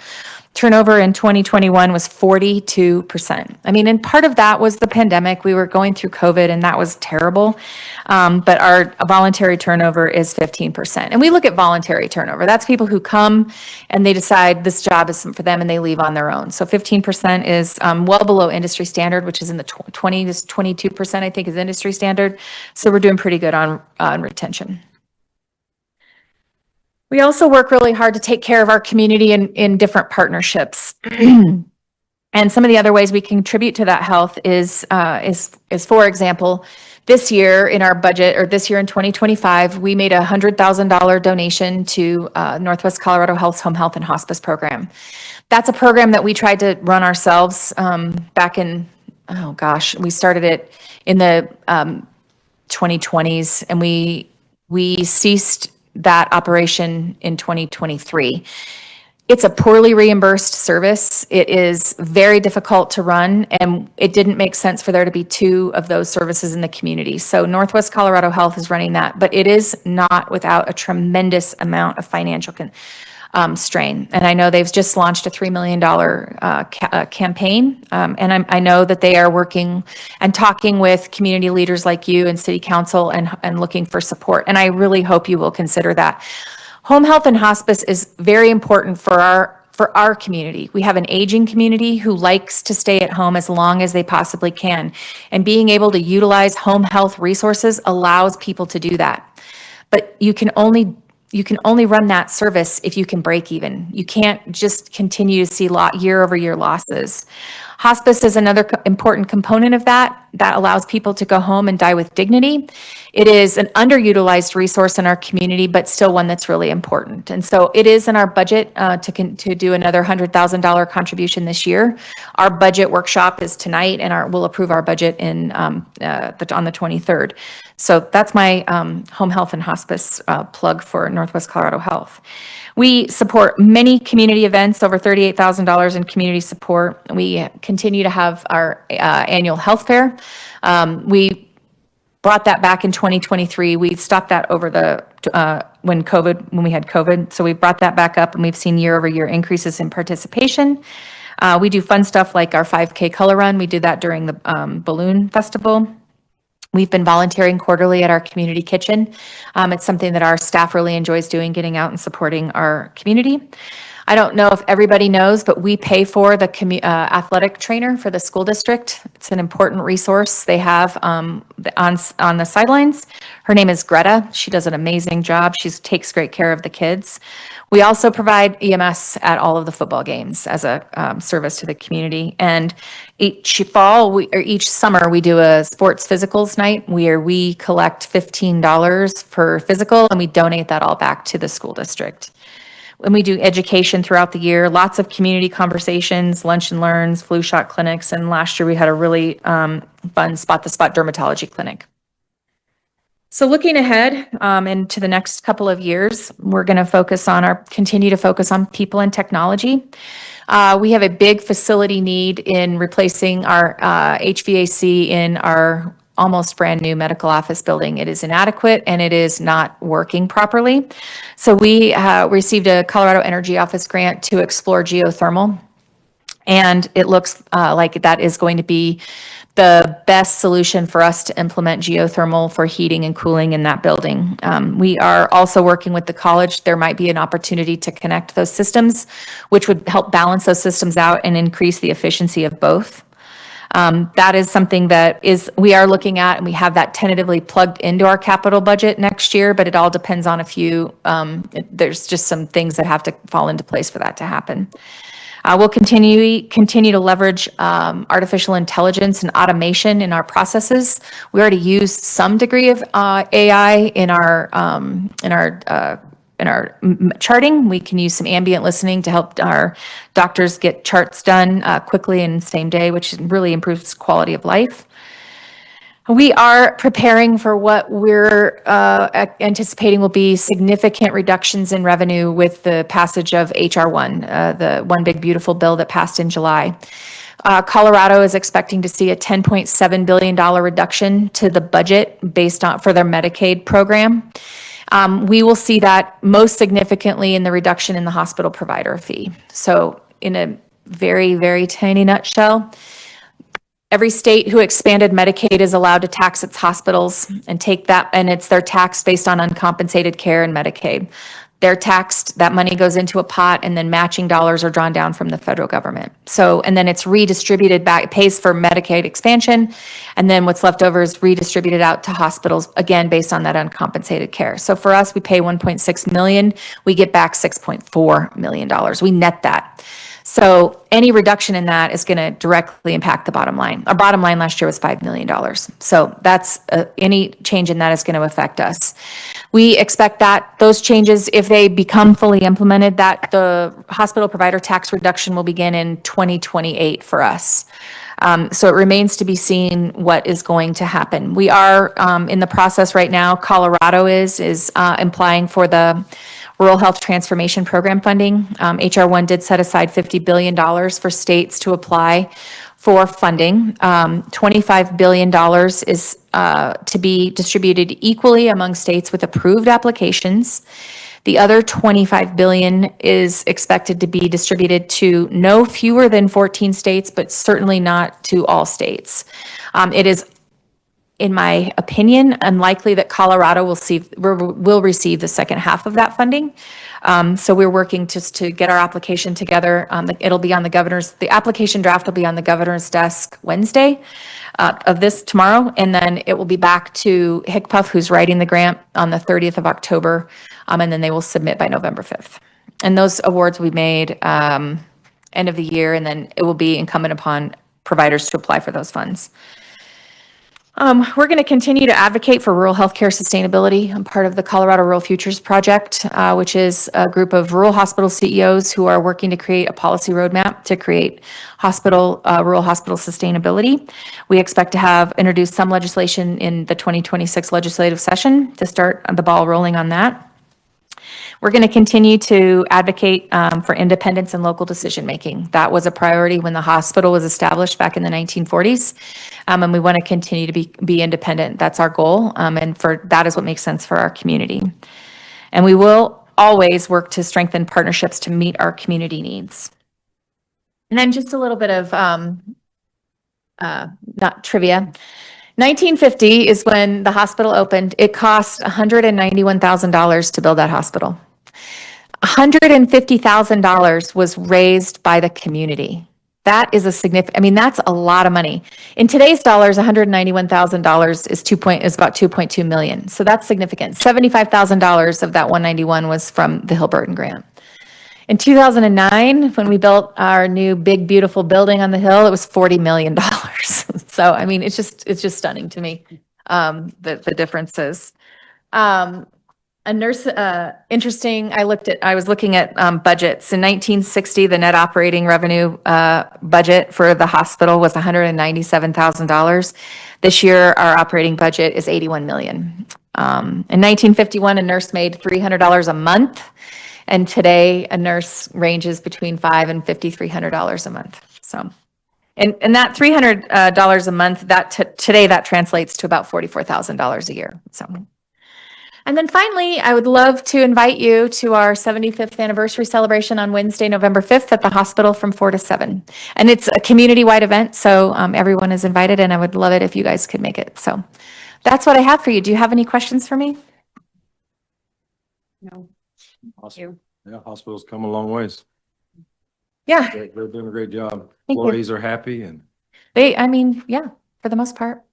D: Turnover in 2021 was 42%. I mean, and part of that was the pandemic. We were going through COVID and that was terrible. But our voluntary turnover is 15%. And we look at voluntary turnover. That's people who come and they decide this job isn't for them and they leave on their own. So 15% is well below industry standard, which is in the 20 to 22%, I think is industry standard. So we're doing pretty good on retention. We also work really hard to take care of our community in different partnerships. And some of the other ways we contribute to that health is for example, this year in our budget, or this year in 2025, we made a $100,000 donation to Northwest Colorado Health's Home Health and Hospice program. That's a program that we tried to run ourselves back in, oh gosh, we started it in the 2020s, and we ceased that operation in 2023. It's a poorly reimbursed service. It is very difficult to run, and it didn't make sense for there to be 2 of those services in the community. So Northwest Colorado Health is running that, but it is not without a tremendous amount of financial strain. And I know they've just launched a $3 million campaign. And I know that they are working and talking with community leaders like you and city council and looking for support. And I really hope you will consider that. Home health and hospice is very important for our community. We have an aging community who likes to stay at home as long as they possibly can. And being able to utilize home health resources allows people to do that. But you can only run that service if you can break even. You can't just continue to see year-over-year losses. Hospice is another important component of that. That allows people to go home and die with dignity. It is an underutilized resource in our community, but still one that's really important. And so it is in our budget to do another $100,000 contribution this year. Our budget workshop is tonight, and we'll approve our budget on the 23rd. So that's my home health and hospice plug for Northwest Colorado Health. We support many community events, over $38,000 in community support. We continue to have our annual health fair. We brought that back in 2023. We stopped that over when we had COVID. So we brought that back up, and we've seen year-over-year increases in participation. We do fun stuff like our 5K color run. We do that during the balloon festival. We've been volunteering quarterly at our community kitchen. It's something that our staff really enjoys doing, getting out and supporting our community. I don't know if everybody knows, but we pay for the athletic trainer for the school district. It's an important resource they have on the sidelines. Her name is Greta. She does an amazing job. She takes great care of the kids. We also provide EMS at all of the football games as a service to the community. And each summer, we do a sports physicals night where we collect $15 per physical and we donate that all back to the school district. And we do education throughout the year, lots of community conversations, lunch and learns, flu shot clinics, and last year we had a really fun spot-to-spot dermatology clinic. So looking ahead into the next couple of years, we're going to continue to focus on people and technology. We have a big facility need in replacing our HVAC in our almost brand new medical office building. It is inadequate and it is not working properly. So we received a Colorado Energy Office grant to explore geothermal. And it looks like that is going to be the best solution for us to implement geothermal for heating and cooling in that building. We are also working with the college. There might be an opportunity to connect those systems, which would help balance those systems out and increase the efficiency of both. That is something that we are looking at, and we have that tentatively plugged into our capital budget next year, but it all depends on there's just some things that have to fall into place for that to happen. We'll continue to leverage artificial intelligence and automation in our processes. We already use some degree of AI in our charting. We can use some ambient listening to help our doctors get charts done quickly and same day, which really improves quality of life. We are preparing for what we're anticipating will be significant reductions in revenue with the passage of HR 1, the One Big Beautiful bill that passed in July. Colorado is expecting to see a $10.7 billion reduction to the budget for their Medicaid program. We will see that most significantly in the reduction in the hospital provider fee. So in a very, very tiny nutshell, every state who expanded Medicaid is allowed to tax its hospitals and take that, and they're taxed based on uncompensated care and Medicaid. They're taxed, that money goes into a pot, and then matching dollars are drawn down from the federal government. So, and then it's redistributed back, it pays for Medicaid expansion, and then what's left over is redistributed out to hospitals, again, based on that uncompensated care. So for us, we pay $1.6 million, we get back $6.4 million. We net that. So any reduction in that is going to directly impact the bottom line. Our bottom line last year was $5 million. So that's any change in that is going to affect us. We expect that those changes, if they become fully implemented, that the hospital provider tax reduction will begin in 2028 for us. So it remains to be seen what is going to happen. We are in the process right now. Colorado is applying for the Rural Health Transformation Program funding. HR 1 did set aside $50 billion for states to apply for funding. $25 billion is to be distributed equally among states with approved applications. The other $25 billion is expected to be distributed to no fewer than 14 states, but certainly not to all states. It is, in my opinion, unlikely that Colorado will receive the second half of that funding. So we're working just to get our application together. It'll be on the application draft will be on the governor's desk Wednesday of tomorrow, and then it will be back to HCPF, who's writing the grant, on the 30th of October, and then they will submit by November 5th. And those awards will be made end of the year, and then it will be incumbent upon providers to apply for those funds. We're going to continue to advocate for rural healthcare sustainability. I'm part of the Colorado Rural Futures Project, which is a group of rural hospital CEOs who are working to create a policy roadmap to create rural hospital sustainability. We expect to introduce some legislation in the 2026 legislative session to start the ball rolling on that. We're going to continue to advocate for independence and local decision-making. That was a priority when the hospital was established back in the 1940s, and we want to continue to be independent. That's our goal, and that is what makes sense for our community. And we will always work to strengthen partnerships to meet our community needs. And then just a little bit of not trivia. 1950 is when the hospital opened. It cost $191,000 to build that hospital. $150,000 was raised by the community. That is a significant, I mean, that's a lot of money. In today's dollars, $191,000 is about 2.2 million. So that's significant. $75,000 of that 191 was from the Hill-Burton grant. In 2009, when we built our new big, beautiful building on the hill, it was $40 million. So, I mean, it's just stunning to me, the differences. A nurse, interesting, I was looking at budgets. In 1960, the net operating revenue budget for the hospital was $197,000. This year, our operating budget is $81 million. In 1951, a nurse made $300 a month, and today a nurse ranges between $500 and $5,300 a month. So, and that $300 a month, today that translates to about $44,000 a year. So. And then finally, I would love to invite you to our 75th anniversary celebration on Wednesday, November 5th at the hospital from 4 to 7. And it's a community-wide event, so everyone is invited, and I would love it if you guys could make it. So that's what I have for you. Do you have any questions for me?
B: No.
C: Awesome. Yeah, hospitals come a long ways.
D: Yeah,
C: They're doing a great job.
D: Thank you.
C: Employees are happy and.
D: yeah, for the most part.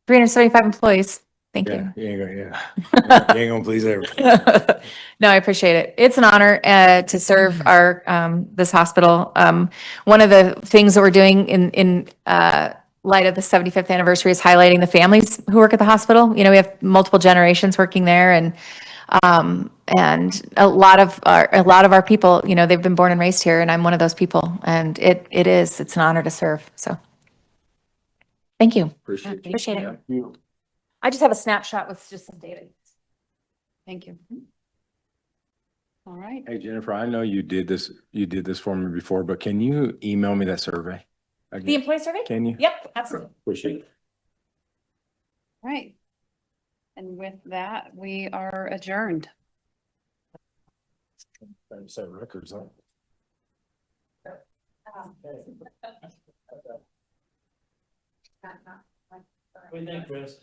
D: 375 employees. Thank
C: Yeah,
D: you.
C: you ain't gonna please everybody.
D: No, I appreciate it. It's an honor to serve our this hospital. One of the things that we're doing in light of the 75th anniversary is highlighting the families who work at the hospital. You know, we have multiple generations working there, and a lot of our people, you know, they've been born and raised here, and I'm one of those people. And it's an honor to serve. So, thank you.
C: Appreciate
D: it.
C: it.
D: I just have a snapshot with just some data.
B: Thank you. All right.
C: Hey, Jennifer, I know you did this for me before, but can you email me that survey?
D: The employee survey?
C: Can you?
D: Yep, absolutely.
C: Appreciate it.
B: Right. And with that, we are adjourned.
C: Trying to set records, huh?
G: We think, Chris,